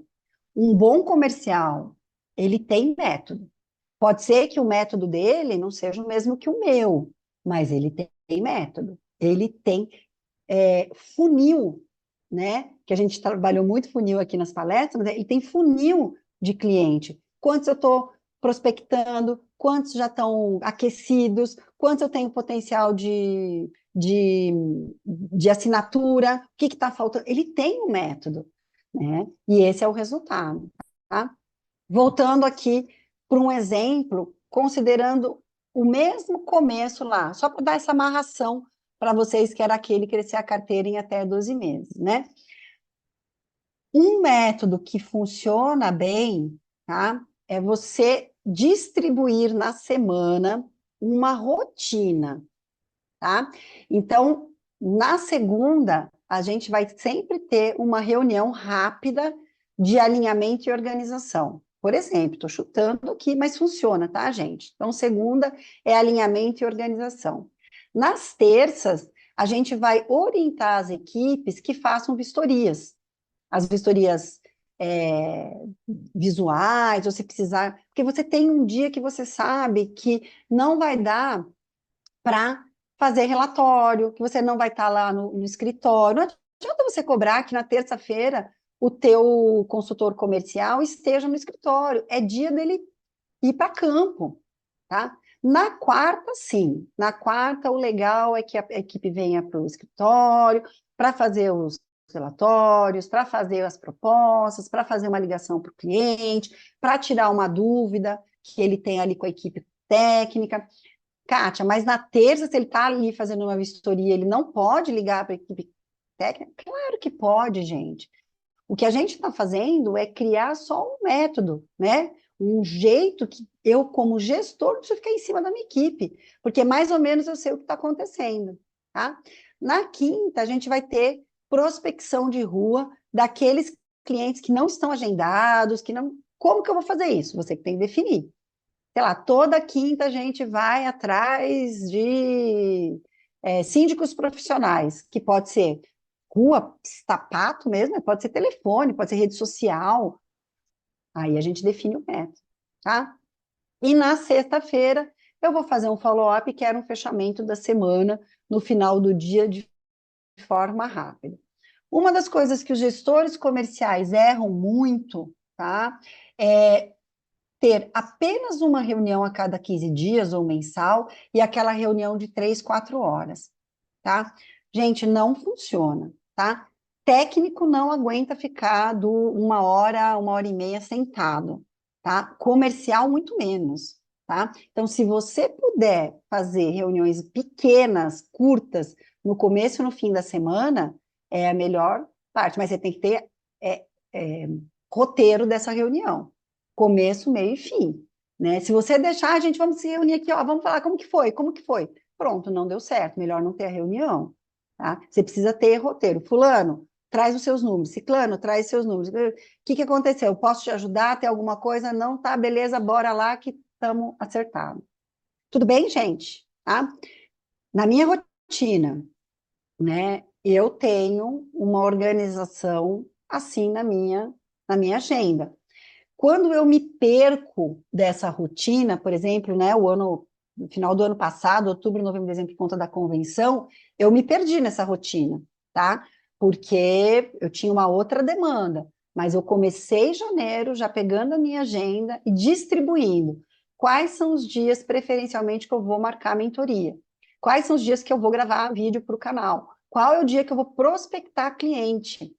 Um bom comercial, ele tem método. Pode ser que o método dele não seja o mesmo que o meu, mas ele tem método. Ele tem funil, né? Que a gente trabalhou muito funil aqui nas palestras, né? Ele tem funil de cliente. Quantos eu estou prospectando, quantos já estão aquecidos, quantos eu tenho potencial de assinatura, o que está faltando. Ele tem um método, né? E esse é o resultado, tá? Voltando aqui para um exemplo, considerando o mesmo começo lá, só para dar essa amarração para vocês, que era aquele crescer a carteira em até 12 meses, né? Um método que funciona bem, tá? É você distribuir na semana uma rotina, tá? Então, na segunda, a gente vai sempre ter uma reunião rápida de alinhamento e organização. Por exemplo, estou chutando aqui, mas funciona, tá, gente? Então, segunda é alinhamento e organização. Nas terças, a gente vai orientar as equipes que façam vistorias. As vistorias visuais, você precisar... Porque você tem um dia que você sabe que não vai dar para fazer relatório, que você não vai estar lá no escritório. Não adianta você cobrar que na terça-feira o teu consultor comercial esteja no escritório. É dia dele ir para campo, tá? Na quarta, sim. Na quarta, o legal é que a equipe venha para o escritório para fazer os relatórios, para fazer as propostas, para fazer uma ligação para o cliente, para tirar uma dúvida que ele tem ali com a equipe técnica. Kátia, mas na terça, se ele está ali fazendo uma vistoria, ele não pode ligar para a equipe técnica? Claro que pode, gente. O que a gente está fazendo é criar só um método, né? Um jeito que eu, como gestor, preciso ficar em cima da minha equipe, porque mais ou menos eu sei o que está acontecendo, tá? Na quinta, a gente vai ter prospecção de rua daqueles clientes que não estão agendados, que não... Como que eu vou fazer isso? Você que tem que definir. Sei lá, toda quinta a gente vai atrás de síndicos profissionais, que pode ser rua, sapato mesmo, pode ser telefone, pode ser rede social. Aí a gente define o método, tá? E na sexta-feira eu vou fazer um follow-up que era um fechamento da semana, no final do dia, de forma rápida. Uma das coisas que os gestores comerciais erram muito, tá? É ter apenas uma reunião a cada 15 dias ou mensal e aquela reunião de 3, 4 horas, tá? Gente, não funciona, tá? Técnico não aguenta ficar 1 hora e meia sentado, tá? Comercial, muito menos, tá? Então, se você puder fazer reuniões pequenas, curtas, no começo e no fim da semana, é a melhor parte, mas você tem que ter é, é, roteiro dessa reunião, começo, meio e fim, né? Se você deixar, gente, vamos se reunir aqui, ó, vamos falar como que foi, Pronto, não deu certo, melhor não ter a reunião, tá? Você precisa ter roteiro. Fulano, traz os seus números. Ciclano, traz seus números. O que aconteceu? Posso te ajudar? Tem alguma coisa? Não, tá, beleza, bora lá que estamos acertados. Tudo bem, gente? Tá? Na minha rotina, né, eu tenho uma organização assim na minha agenda. Quando eu me perco dessa rotina, por exemplo, né, no final do ano passado, outubro, novembro, dezembro, por conta da convenção, eu me perdi nessa rotina, tá? Porque eu tinha uma outra demanda, mas eu comecei janeiro já pegando a minha agenda e distribuindo. Quais são os dias, preferencialmente, que eu vou marcar a mentoria? Quais são os dias que eu vou gravar vídeo para o canal? Qual é o dia que eu vou prospectar cliente?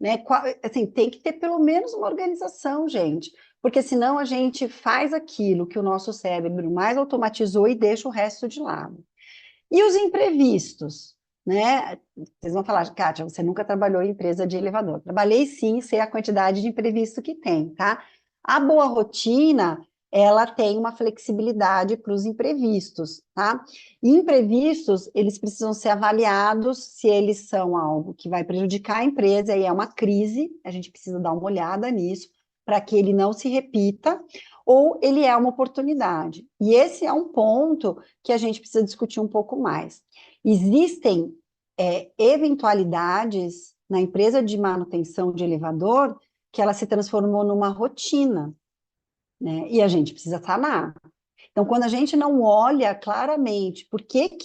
Né? Assim, tem que ter pelo menos uma organização, gente, porque senão a gente faz aquilo que o nosso cérebro mais automatizou e deixa o resto de lado. E os imprevistos, né? Vocês vão falar, Kátia, você nunca trabalhou em empresa de elevador. Trabalhei sim, sei a quantidade de imprevisto que tem, tá? A boa rotina, ela tem uma flexibilidade para os imprevistos, tá? E imprevistos, eles precisam ser avaliados se eles são algo que vai prejudicar a empresa, e é uma crise, a gente precisa dar uma olhada nisso, para que ele não se repita, ou ele é uma oportunidade. E esse é um ponto que a gente precisa discutir um pouco mais. Existem eventualidades na empresa de manutenção de elevador que ela se transformou numa rotina, né? E a gente precisa sanar. Então, quando a gente não olha claramente por que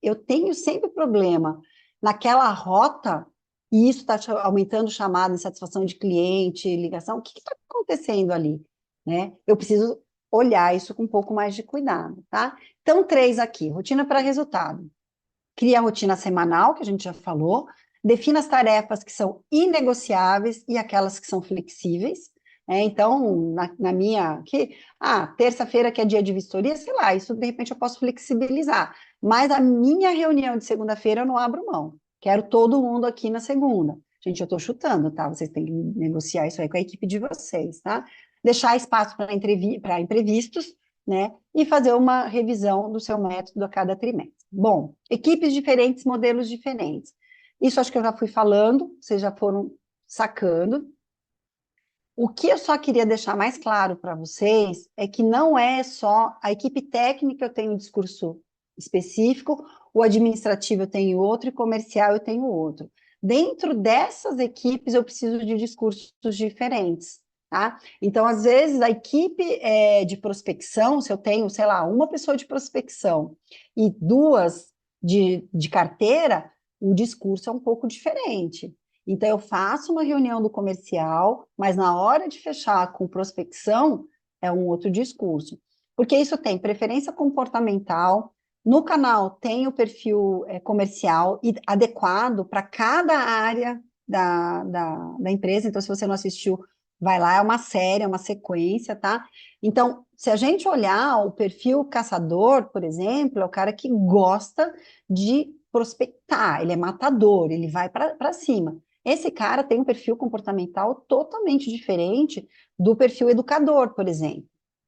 eu tenho sempre problema naquela rota, e isso está aumentando chamada, insatisfação de cliente, ligação, o que está acontecendo ali? Né? Eu preciso olhar isso com um pouco mais de cuidado, tá? Então, 3 aqui, rotina para resultado. Cria a rotina semanal, que a gente já falou, defina as tarefas que são inegociáveis e aquelas que são flexíveis. Então, na minha aqui, terça-feira que é dia de vistoria, sei lá, isso de repente eu posso flexibilizar. Mas a minha reunião de segunda-feira eu não abro mão. Quero todo mundo aqui na segunda. Gente, eu estou chutando, tá? Vocês têm que negociar isso aí com a equipe de vocês, tá? Deixar espaço para imprevistos, né? E fazer uma revisão do seu método a cada trimestre. Bom, equipes diferentes, modelos diferentes. Isso acho que eu já fui falando, vocês já foram sacando. O que eu só queria deixar mais claro para vocês é que não é só a equipe técnica, eu tenho um discurso específico, o administrativo eu tenho outro e comercial eu tenho outro. Dentro dessas equipes eu preciso de discursos diferentes, tá? Então, às vezes, a equipe de prospecção, se eu tenho, sei lá, uma pessoa de prospecção e 2 de carteira, o discurso é um pouco diferente. Então, eu faço uma reunião do comercial, mas na hora de fechar com prospecção, é um outro discurso. Porque isso tem preferência comportamental, no canal tem o perfil comercial e adequado para cada área da empresa. Então, se você não assistiu, vai lá, é uma série, é uma sequência, tá? Então, se a gente olhar o perfil caçador, por exemplo, é o cara que gosta de prospectar, ele é matador, ele vai para cima. Esse cara tem um perfil comportamental totalmente diferente do perfil educador, por exemplo.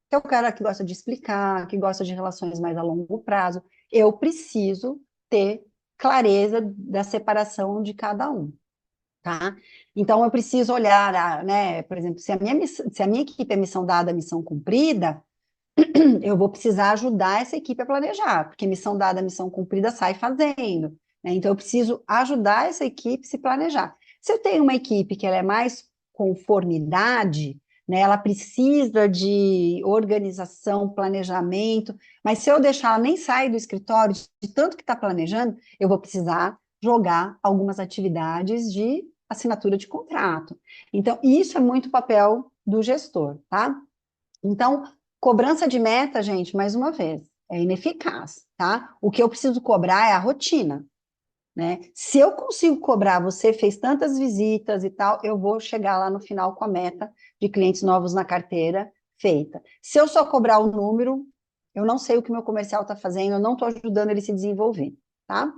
Que é o cara que gosta de explicar, que gosta de relações mais a longo prazo. Eu preciso ter clareza da separação de cada um, tá? Então, eu preciso olhar, né, por exemplo, se a minha equipe é missão dada, missão cumprida, eu vou precisar ajudar essa equipe a planejar, porque missão dada, missão cumprida sai fazendo, né? Então, eu preciso ajudar essa equipe a se planejar. Se eu tenho uma equipe que ela é mais conformidade, né? Ela precisa de organização, planejamento, mas se eu deixar ela nem sair do escritório, de tanto que está planejando, eu vou precisar jogar algumas atividades de assinatura de contrato. Então, isso é muito papel do gestor, tá? Então, cobrança de meta, gente, mais uma vez, é ineficaz, tá? O que eu preciso cobrar é a rotina, né? Se eu consigo cobrar, você fez tantas visitas e tal, eu vou chegar lá no final com a meta de clientes novos na carteira feita. Se eu só cobrar o número, eu não sei o que meu comercial está fazendo, eu não estou ajudando ele a se desenvolver, tá?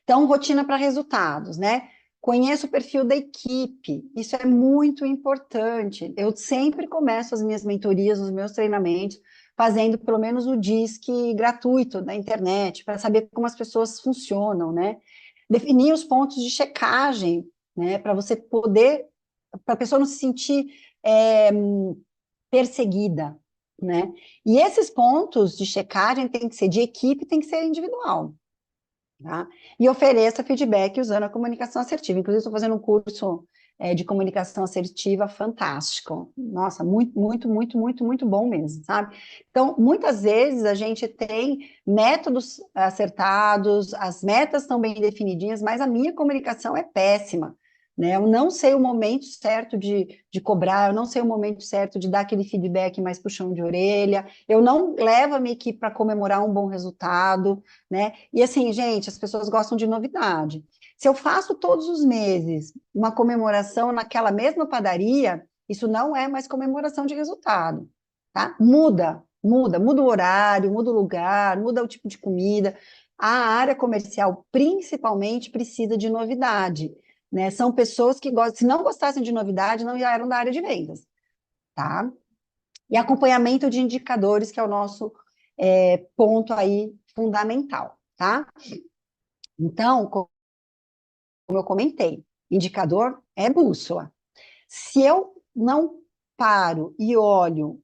Então, rotina para resultados, né? Conheço o perfil da equipe, isso é muito importante. Eu sempre começo as minhas mentorias, os meus treinamentos, fazendo pelo menos o DISC gratuito da internet, para saber como as pessoas funcionam, né? Definir os pontos de checagem, né? Para você poder, para a pessoa não se sentir perseguida, né? E esses pontos de checagem tem que ser de equipe, tem que ser individual. Tá? E ofereça feedback usando a comunicação assertiva. Inclusive, estou fazendo um curso de comunicação assertiva fantástico. Nossa, muito, muito, muito, muito, muito bom mesmo, sabe? Então, muitas vezes a gente tem métodos acertados, as metas estão bem definidinhas, mas a minha comunicação é péssima. Né? Eu não sei o momento certo de cobrar, eu não sei o momento certo de dar aquele feedback mais puxão de orelha, eu não levo a minha equipe para comemorar um bom resultado, né? E assim, gente, as pessoas gostam de novidade. Se eu faço todos os meses uma comemoração naquela mesma padaria, isso não é mais comemoração de resultado, tá? Muda o horário, muda o lugar, muda o tipo de comida. A área comercial, principalmente, precisa de novidade, né? São pessoas que gostam, se não gostassem de novidade, não já eram da área de vendas, tá? E acompanhamento de indicadores, que é o nosso ponto aí fundamental, tá? Então, como eu comentei, indicador é bússola. Se eu não paro e olho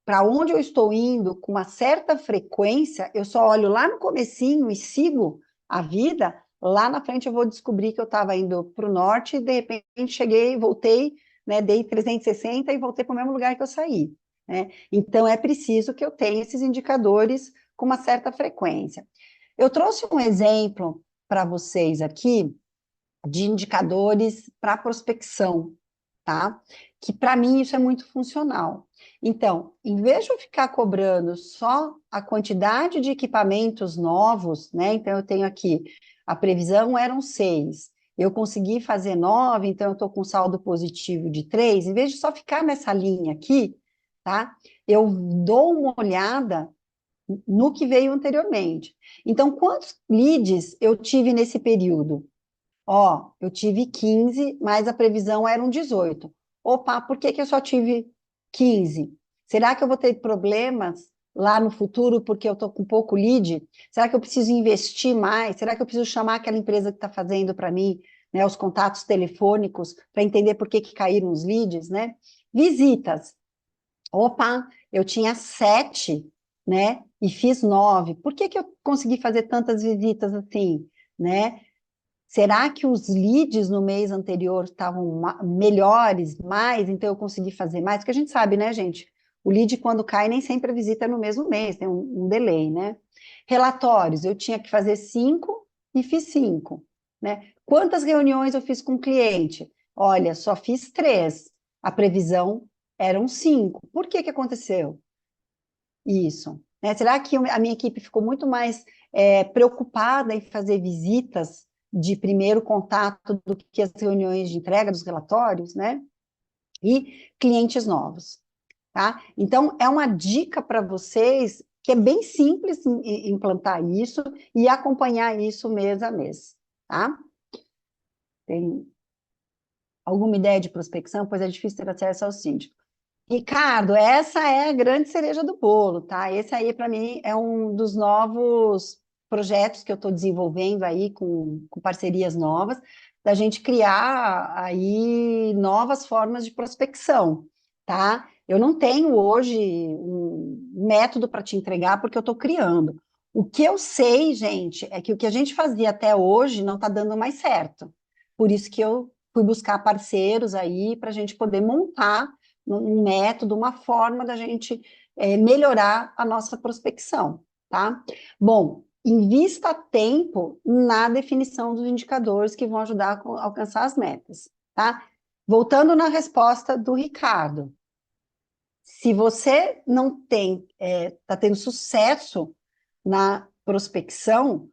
para onde eu estou indo com uma certa frequência, eu só olho lá no comecinho e sigo a vida, lá na frente eu vou descobrir que eu estava indo para o norte e de repente cheguei, voltei, né, dei 360 e voltei para o mesmo lugar que eu saí. Né? Então, é preciso que eu tenha esses indicadores com uma certa frequência. Eu trouxe um exemplo para vocês aqui de indicadores para prospecção, tá? Que para mim isso é muito funcional. Então, em vez de eu ficar cobrando só a quantidade de equipamentos novos, né? Então, eu tenho aqui, a previsão eram 6, eu consegui fazer 9, então eu estou com saldo positivo de 3, em vez de só ficar nessa linha aqui, tá? Eu dou uma olhada no que veio anteriormente. Então, quantos leads eu tive nesse período? Ó, eu tive 15, mas a previsão era um 18. Opa, por que que eu só tive 15? Será que eu vou ter problemas lá no futuro porque eu estou com pouco lead? Será que eu preciso investir mais? Será que eu preciso chamar aquela empresa que está fazendo para mim, né, os contatos telefônicos, para entender por que que caíram os leads, né? Visitas. Opa, eu tinha 7, né? E fiz 9. Por que que eu consegui fazer tantas visitas assim, né? Será que os leads no mês anterior estavam melhores, mais, então eu consegui fazer mais? Porque a gente sabe, né, gente? O lead, quando cai, nem sempre a visita é no mesmo mês, tem um delay, né? Relatórios, eu tinha que fazer 5 e fiz 5, né? Quantas reuniões eu fiz com o cliente? Olha, só fiz 3, a previsão eram 5. Por que que aconteceu isso? Né? Será que a minha equipe ficou muito mais preocupada em fazer visitas de primeiro contato do que as reuniões de entrega dos relatórios, né? E clientes novos, tá? Então, é uma dica para vocês que é bem simples implantar isso e acompanhar isso mês a mês, tá? Tem alguma ideia de prospecção? Pois é difícil ter acesso ao síndico. Ricardo, essa é a grande cereja do bolo, tá? Esse aí, para mim, é um dos novos projetos que eu estou desenvolvendo aí com parcerias novas, da gente criar aí novas formas de prospecção, tá? Eu não tenho hoje um método para te entregar, porque eu estou criando. O que eu sei, gente, é que o que a gente fazia até hoje não está dando mais certo. Por isso que eu fui buscar parceiros aí para a gente poder montar um método, uma forma da gente melhorar a nossa prospecção, tá? Bom, invista tempo na definição dos indicadores que vão ajudar a alcançar as metas, tá? Voltando na resposta do Ricardo, se você não está tendo sucesso na prospecção,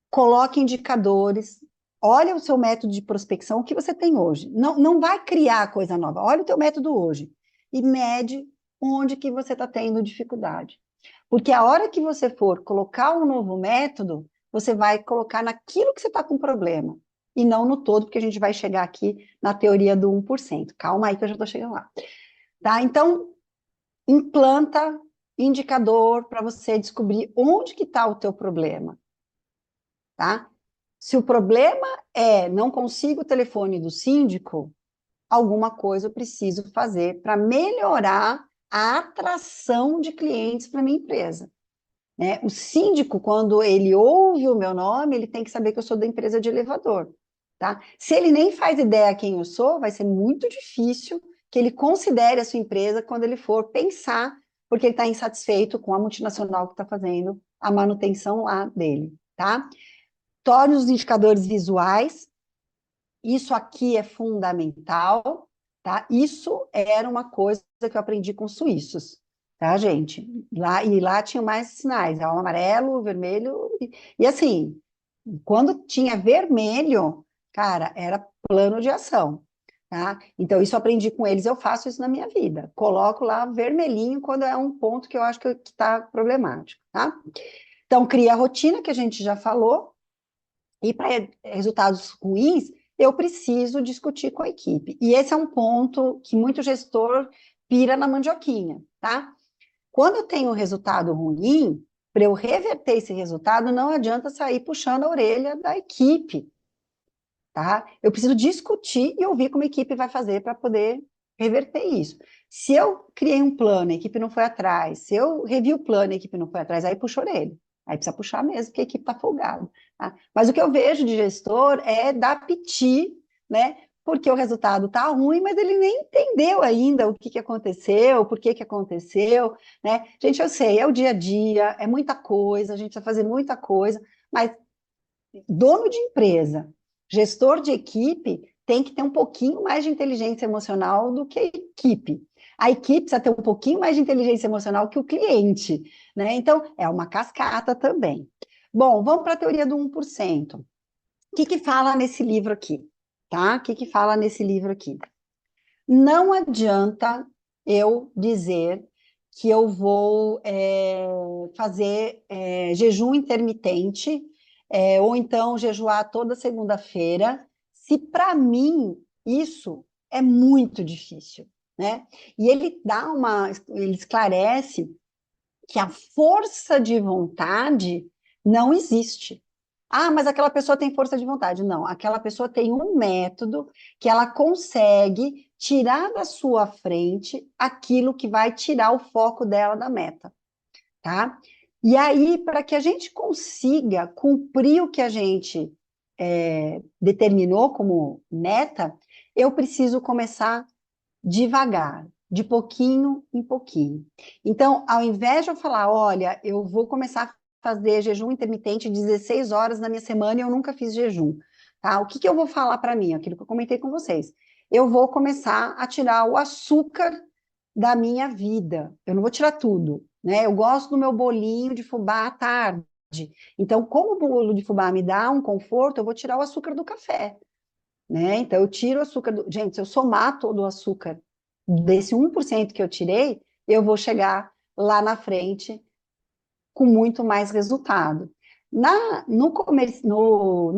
coloque indicadores, olha o seu método de prospecção, o que você tem hoje. Não vai criar coisa nova, olha o teu método hoje e mede onde que você está tendo dificuldade. Porque a hora que você for colocar um novo método, você vai colocar naquilo que você está com problema, e não no todo, porque a gente vai chegar aqui na teoria do 1%. Calma aí que eu já estou chegando lá. Tá? Então, implanta indicador para você descobrir onde que está o teu problema. Tá? Se o problema é não consigo o telefone do síndico, alguma coisa eu preciso fazer para melhorar a atração de clientes para minha empresa. Né? O síndico, quando ele ouve o meu nome, ele tem que saber que eu sou da empresa de elevador. Tá? Se ele nem faz ideia quem eu sou, vai ser muito difícil que ele considere a sua empresa quando ele for pensar, porque ele está insatisfeito com a multinacional que está fazendo a manutenção lá dele. Tá? Torne os indicadores visuais, isso aqui é fundamental, tá? Isso era uma coisa que eu aprendi com os suíços, tá, gente? Lá tinha mais sinais, o amarelo, o vermelho, e assim, quando tinha vermelho, cara, era plano de ação, tá? Então, isso eu aprendi com eles, eu faço isso na minha vida. Coloco lá vermelhinho quando é um ponto que eu acho que está problemático, tá? Então, cria a rotina, que a gente já falou, e para resultados ruins, eu preciso discutir com a equipe. E esse é um ponto que muito gestor pira na mandioquinha, tá? Quando eu tenho um resultado ruim, para eu reverter esse resultado, não adianta sair puxando a orelha da equipe, tá? Eu preciso discutir e ouvir como a equipe vai fazer para poder reverter isso. Se eu criei um plano, a equipe não foi atrás, se eu revi o plano e a equipe não foi atrás, aí puxo a orelha. Aí precisa puxar mesmo, porque a equipe está folgada. Tá? Mas o que eu vejo de gestor é dar piti, né? Porque o resultado está ruim, mas ele nem entendeu ainda o que aconteceu, por que aconteceu, né? Gente, eu sei, é o dia a dia, é muita coisa, a gente vai fazer muita coisa, mas dono de empresa, gestor de equipe, tem que ter um pouquinho mais de inteligência emocional do que a equipe. A equipe precisa ter um pouquinho mais de inteligência emocional que o cliente, né? Então, é uma cascata também. Bom, vamos para a teoria do 1%. O que fala nesse livro aqui? Tá? O que fala nesse livro aqui? Não adianta eu dizer que eu vou fazer jejum intermitente, ou então jejuar toda segunda-feira, se para mim isso é muito difícil, né? E ele esclarece que a força de vontade não existe. Ah, mas aquela pessoa tem força de vontade. Não, aquela pessoa tem um método que ela consegue tirar da sua frente aquilo que vai tirar o foco dela da meta, tá? E aí, para que a gente consiga cumprir o que a gente determinou como meta, eu preciso começar devagar, de pouquinho em pouquinho. Então, ao invés de eu falar, olha, eu vou começar a fazer jejum intermitente 16 horas na minha semana e eu nunca fiz jejum, tá? O que eu vou falar para mim? Aquilo que eu comentei com vocês. Eu vou começar a tirar o açúcar da minha vida. Eu não vou tirar tudo, né? Eu gosto do meu bolinho de fubá à tarde. Então, como o bolo de fubá me dá um conforto, eu vou tirar o açúcar do café, né? Então, eu tiro o açúcar do... Gente, se eu somar todo o açúcar desse 1% que eu tirei, eu vou chegar lá na frente com muito mais resultado. No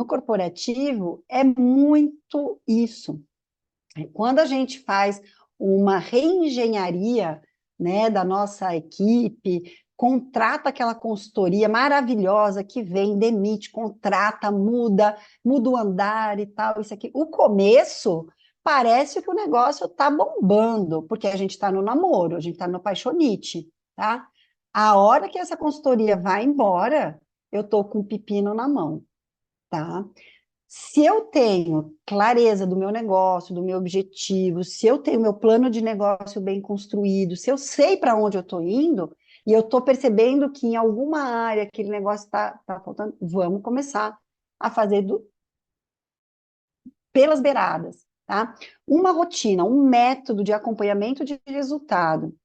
corporativo, é muito isso. Quando a gente faz uma reengenharia, né, da nossa equipe, contrata aquela consultoria maravilhosa que vem, demite, contrata, muda o andar e tal, isso aqui. O começo parece que o negócio está bombando, porque a gente está no namoro, a gente está no paixonite, tá? A hora que essa consultoria vai embora, eu estou com o pepino na mão, tá? Se eu tenho clareza do meu negócio, do meu objetivo, se eu tenho meu plano de negócio bem construído, se eu sei para onde eu estou indo, e eu estou percebendo que em alguma área aquele negócio está faltando, vamos começar a fazer pelas beiradas, tá? Uma rotina, um método de acompanhamento de resultado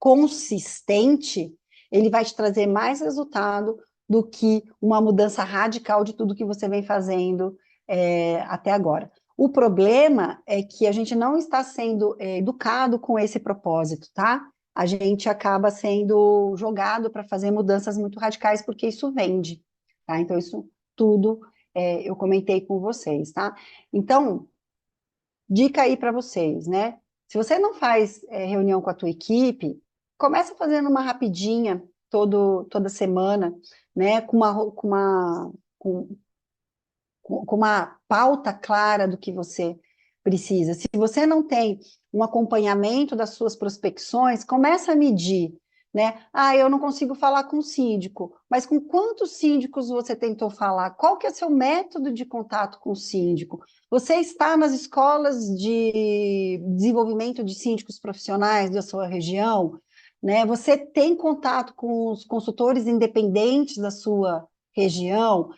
consistente, ele vai te trazer mais resultado do que uma mudança radical de tudo que você vem fazendo até agora. O problema é que a gente não está sendo educado com esse propósito, tá? A gente acaba sendo jogado para fazer mudanças muito radicais porque isso vende, tá? Então, isso tudo eu comentei com vocês, tá? Então, dica aí para vocês, né? Se você não faz reunião com a tua equipe, começa fazendo uma rapidinha toda semana, né? Com uma pauta clara do que você precisa. Se você não tem um acompanhamento das suas prospecções, começa a medir, né? Ah, eu não consigo falar com o síndico, mas com quantos síndicos você tentou falar? Qual que é o seu método de contato com o síndico? Você está nas escolas de desenvolvimento de síndicos profissionais da sua região, né? Você tem contato com os consultores independentes da sua região?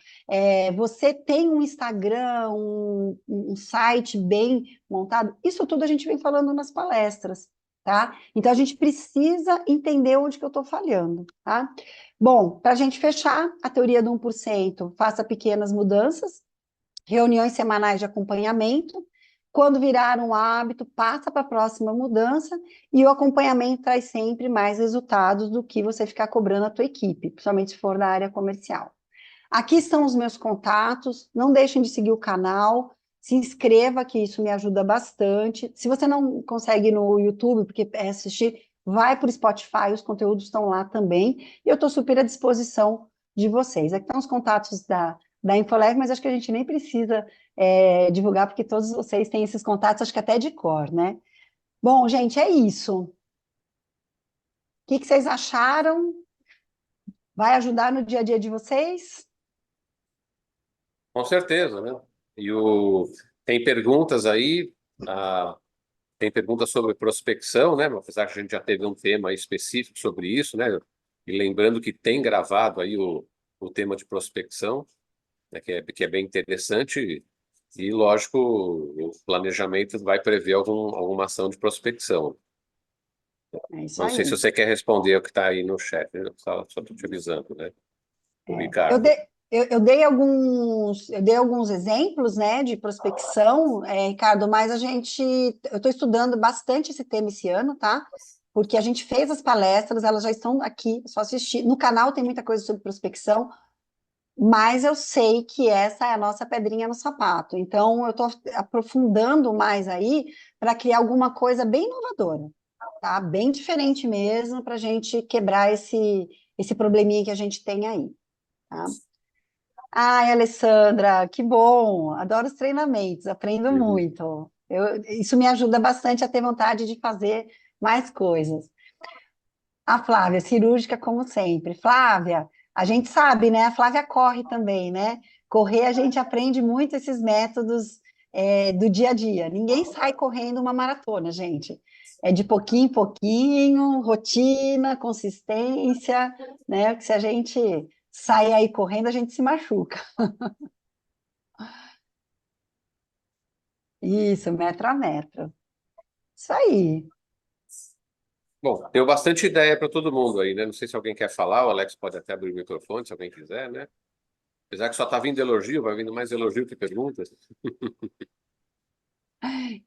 Você tem um Instagram, um site bem montado? Isso tudo a gente vem falando nas palestras, tá? Então, a gente precisa entender onde que eu estou falhando, tá? Bom, para a gente fechar a teoria do 1%, faça pequenas mudanças, reuniões semanais de acompanhamento. Quando virar um hábito, passa para a próxima mudança e o acompanhamento traz sempre mais resultados do que você ficar cobrando a tua equipe, principalmente se for da área comercial. Aqui estão os meus contatos, não deixem de seguir o canal, se inscreva, que isso me ajuda bastante. Se você não consegue no YouTube, porque é assistir, vai para o Spotify, os conteúdos estão lá também, e eu estou super à disposição de vocês. Aqui estão os contatos da Infolev, mas acho que a gente nem precisa divulgar, porque todos vocês têm esses contatos, acho que até de cor, né? Bom, gente, é isso. O que vocês acharam? Vai ajudar no dia a dia de vocês? Com certeza, né? E tem perguntas aí, ah, tem perguntas sobre prospecção, né? Apesar que a gente já teve um tema aí específico sobre isso, né? E lembrando que tem gravado aí o tema de prospecção, né? Que é bem interessante. E, lógico, o planejamento vai prever alguma ação de prospecção. É isso Não sei se aí. você quer responder o que está aí no chat, né? Só estou te avisando, né? O Eu, Ricardo. de- eu dei alguns exemplos, né, de prospecção, Ricardo, mas eu estou estudando bastante esse tema esse ano, tá? Porque a gente fez as palestras, elas já estão aqui, é só assistir. No canal tem muita coisa sobre prospecção, mas eu sei que essa é a nossa pedrinha no sapato. Então, eu estou aprofundando mais aí para criar alguma coisa bem inovadora, tá? Bem diferente mesmo, para a gente quebrar esse probleminha que a gente tem aí, tá? Ai, Alessandra, que bom! Adoro os treinamentos, aprendo Uhum. muito. Isso me ajuda bastante a ter vontade de fazer mais coisas. A Flávia, cirúrgica como sempre. Flávia, a gente sabe, né? A Flávia corre também, né? Correr, a gente aprende muito esses métodos do dia a dia. Ninguém sai correndo uma maratona, gente. É de pouquinho em pouquinho, rotina, consistência, né? Porque se a gente sai aí correndo, a gente se machuca. Isso, metro a metro. Isso aí. Bom, deu bastante ideia para todo mundo aí, né? Não sei se alguém quer falar, o Alex pode até abrir o microfone, se alguém quiser, né? Apesar que só está vindo elogio, vai vindo mais elogio que perguntas.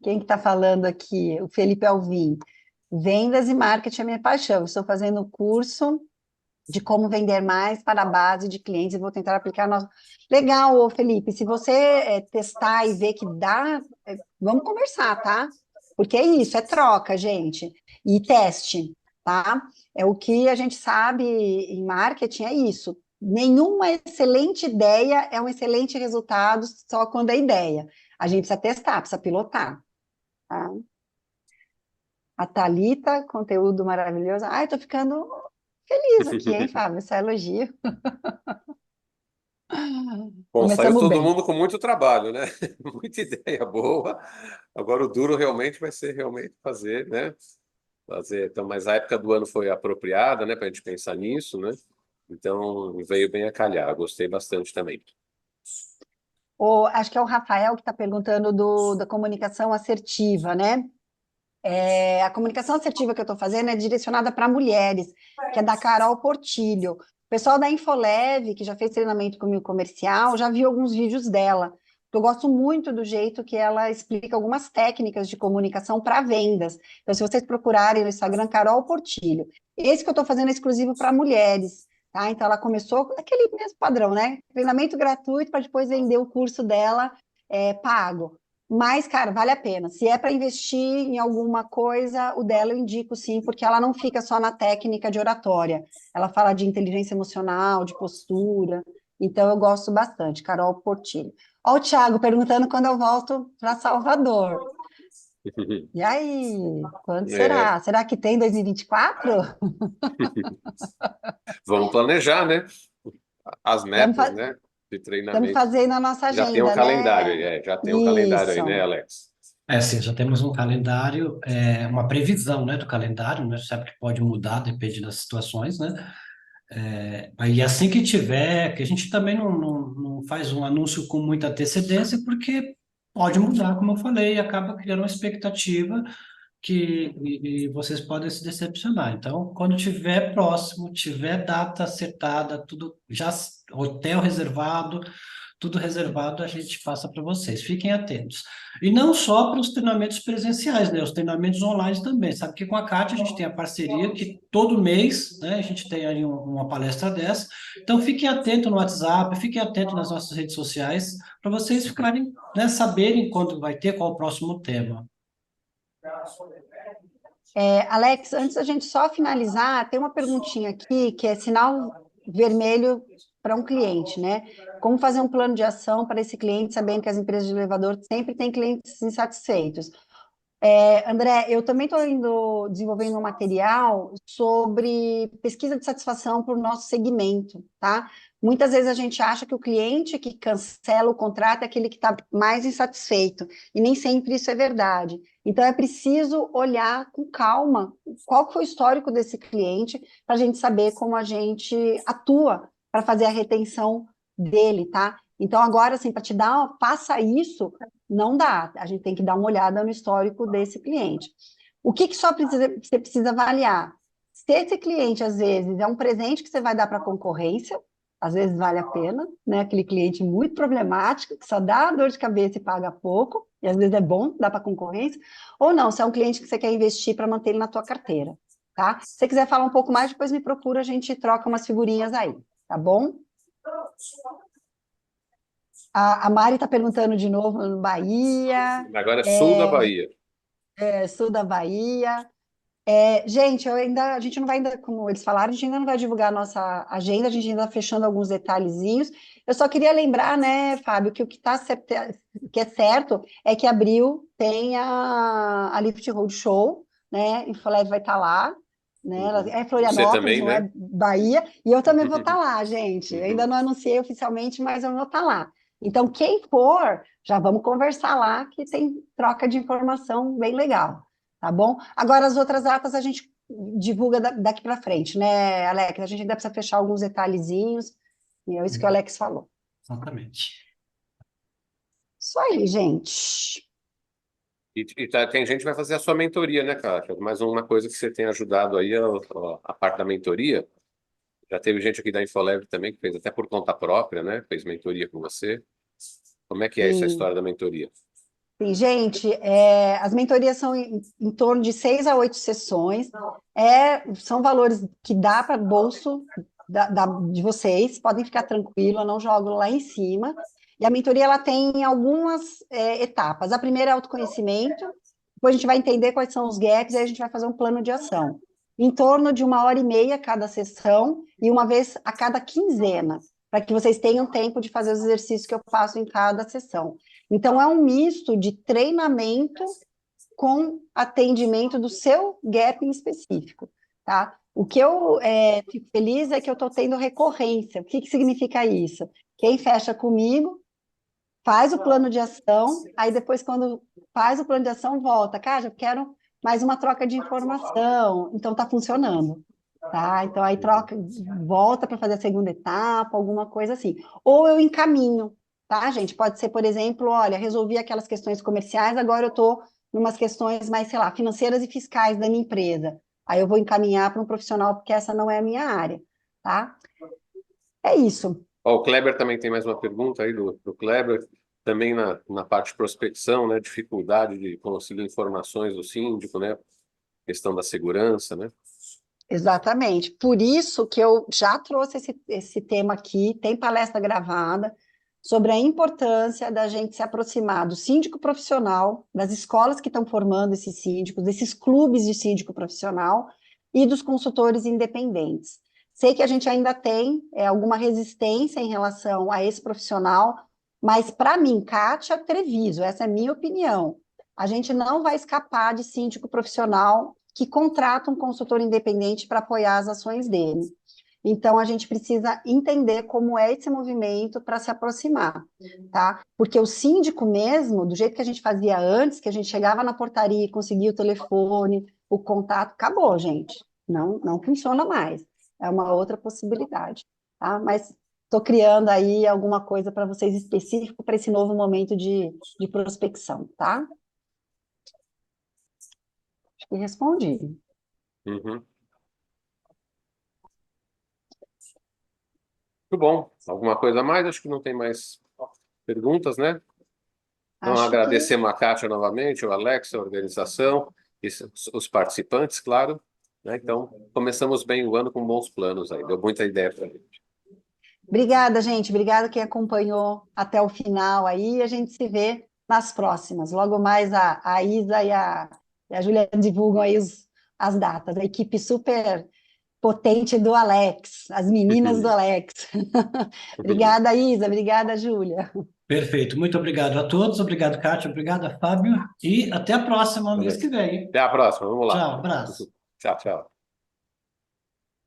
Quem que está falando aqui? O Felipe Alvim. Vendas e marketing é minha paixão. Estou fazendo um curso de como vender mais para a base de clientes e vou tentar aplicar nosso. Legal, ô Felipe. Se você testar e ver que dá, vamos conversar, tá? Porque é isso, é troca, gente. E teste, tá? É o que a gente sabe em marketing, é isso. Nenhuma excelente ideia é um excelente resultado só quando é ideia. A gente precisa testar, precisa pilotar, tá? A Thalita, conteúdo maravilhoso. Ai, tô ficando feliz aqui, hein, Fábio? Esse é elogio. Bom, saiu Começamos todo bem. mundo com muito trabalho, né? Muita ideia boa. Agora o duro realmente vai ser realmente fazer, né? Fazer. Então, mas a época do ano foi apropriada, né? Para a gente pensar nisso, né? Então veio bem a calhar. Gostei bastante também. Acho que é o Rafael que está perguntando da comunicação assertiva, né? A comunicação assertiva que eu estou fazendo é direcionada para mulheres, que é da Carol Portilho. O pessoal da Infoleve, que já fez treinamento comigo comercial, já viu alguns vídeos dela. Eu gosto muito do jeito que ela explica algumas técnicas de comunicação para vendas. Então, se vocês procurarem no Instagram, Carol Portilho. Esse que eu estou fazendo é exclusivo para mulheres, tá? Então, ela começou aquele mesmo padrão, né? Treinamento gratuito para depois vender o curso dela pago. Mas, cara, vale a pena. Se é para investir em alguma coisa, o dela eu indico sim, porque ela não fica só na técnica de oratória. Ela fala de inteligência emocional, de postura. Então, eu gosto bastante. Carol Portillo. Ó, o Thiago perguntando quando eu volto para Salvador. E aí, quando É, será? Será que tem 2024? vamos planejar, né? As Estamos metas, né? De treinamento. fazendo a nossa Já tem um agenda, calendário, né? já tem um calendário aí, né, Isso. Alex? Sim, já temos um calendário, uma previsão, né, do calendário, né, sabe que pode mudar, depende das situações, né? Aí assim que tiver, que a gente também não faz um anúncio com muita antecedência, porque pode mudar, como eu falei, e acaba criando uma expectativa e vocês podem se decepcionar. Então, quando tiver próximo, tiver data acertada, tudo já hotel reservado, tudo reservado, a gente passa para vocês. Fiquem atentos. E não só para os treinamentos presenciais, né? Os treinamentos online também. Sabe que com a Kátia a gente tem a parceria que todo mês, né, a gente tem aí uma palestra dessa. Então, fiquem atentos no WhatsApp, fiquem atentos nas nossas redes sociais, para vocês ficarem, né, saberem quando vai ter, qual o próximo tema. Alex, antes da gente só finalizar, tem uma perguntinha aqui que é sinal vermelho para um cliente, né? Como fazer um plano de ação para esse cliente, sabendo que as empresas de elevador sempre têm clientes insatisfeitos? André, eu também estou desenvolvendo um material sobre pesquisa de satisfação para o nosso segmento, tá? Muitas vezes a gente acha que o cliente que cancela o contrato é aquele que está mais insatisfeito, e nem sempre isso é verdade. Então, é preciso olhar com calma qual foi o histórico desse cliente, para a gente saber como a gente atua para fazer a retenção dele, tá? Então, agora, assim, para te dar, passa isso, não dá. A gente tem que dar uma olhada no histórico desse cliente. O que você precisa avaliar? Se esse cliente, às vezes, é um presente que você vai dar para a concorrência, às vezes vale a pena, né? Aquele cliente muito problemático, que só dá dor de cabeça e paga pouco, e às vezes é bom dar para a concorrência, ou não, se é um cliente que você quer investir para manter ele na tua carteira, tá? Se você quiser falar um pouco mais, depois me procura, a gente troca umas figurinhas aí, tá bom? A Mari está perguntando de novo no Bahia, Agora é sul da Bahia. sul da Bahia. Gente, a gente não vai ainda, como eles falaram, a gente ainda não vai divulgar a nossa agenda, a gente ainda está fechando alguns detalhezinhos. Eu só queria lembrar, né, Fábio, que o que é certo é que abril tem a Lift Road Show, né? Infoled vai estar lá, né? Uhum. É Você Florianópolis, também, não né? é Bahia, e eu também vou estar lá, gente. Eu ainda Uhum. não anunciei oficialmente, mas eu vou estar lá. Então, quem for, já vamos conversar lá, que tem troca de informação bem legal. Tá bom? Agora, as outras datas a gente divulga daqui para frente, né, Alex? A gente ainda precisa fechar alguns detalhezinhos, e é isso que o Alex falou. Exatamente. Isso aí, gente. Tem gente que vai fazer a sua mentoria, né, Kátia? Mais uma coisa que você tem ajudado aí, a parte da mentoria. Já teve gente aqui da Infoleve também que fez até por conta própria, né? Fez mentoria com você. Como é que é essa Sim, história da mentoria? sim, gente, as mentorias são em torno de 6 a 8 sessões. São valores que dá para bolso de vocês, podem ficar tranquilos, eu não jogo lá em cima. E a mentoria ela tem algumas etapas. A primeira é autoconhecimento, depois a gente vai entender quais são os gaps, e aí a gente vai fazer um plano de ação. Em torno de 1 hora e meia cada sessão, e uma vez a cada quinzena, para que vocês tenham tempo de fazer os exercícios que eu faço em cada sessão. Então, é um misto de treinamento com atendimento do seu gap em específico, tá? O que eu fico feliz é que eu estou tendo recorrência. O que significa isso? Quem fecha comigo faz o plano de ação, aí depois, quando faz o plano de ação, volta. Cara, eu quero mais uma troca de informação. Então, está funcionando. Tá? Então, aí troca, volta para fazer a segunda etapa, alguma coisa assim. Ou eu encaminho, tá, gente? Pode ser, por exemplo, olha, resolvi aquelas questões comerciais, agora eu estou em umas questões mais, sei lá, financeiras e fiscais da minha empresa. Aí eu vou encaminhar para um profissional, porque essa não é a minha área, tá? É isso. Ó, o Kleber também tem mais uma pergunta aí do Kleber, também na parte de prospecção, né? Dificuldade de conseguir informações do síndico, né? Questão da segurança, né? Exatamente. Por isso que eu já trouxe esse tema aqui, tem palestra gravada sobre a importância da gente se aproximar do síndico profissional, das escolas que estão formando esses síndicos, desses clubes de síndico profissional e dos consultores independentes. Sei que a gente ainda tem alguma resistência em relação a esse profissional, mas para mim, Kátia Treviso, essa é a minha opinião, a gente não vai escapar de síndico profissional que contrata um consultor independente para apoiar as ações dele. Então, a gente precisa entender como é esse movimento para se aproximar, tá? Porque o síndico mesmo, do jeito que a gente fazia antes, que a gente chegava na portaria e conseguia o telefone, o contato, acabou, gente. Não funciona mais. É uma outra possibilidade, tá? Mas estou criando aí alguma coisa para vocês específico para esse novo momento de prospecção, tá? Acho que respondi. Uhum. Muito bom. Alguma coisa a mais? Acho que não tem mais perguntas, né? Então, Acho que agradecemos a Kátia novamente, o Alex, a organização, e os participantes, claro. Né? Então, começamos bem o ano com bons planos aí. Deu muita ideia para a gente. Obrigada, gente. Obrigada quem acompanhou até o final aí. A gente se vê nas próximas. Logo mais a Isa e a Júlia divulgam aí as datas. A equipe super potente do Alex, as meninas do Alex. Obrigada, Isa. Obrigada, Júlia. Perfeito. Muito obrigado a todos. Obrigado, Kátia. Obrigado, Fábio. E até a próxima, mês que vem. Até a próxima. Vamos lá. Tchau, abraço. Tchau, tchau.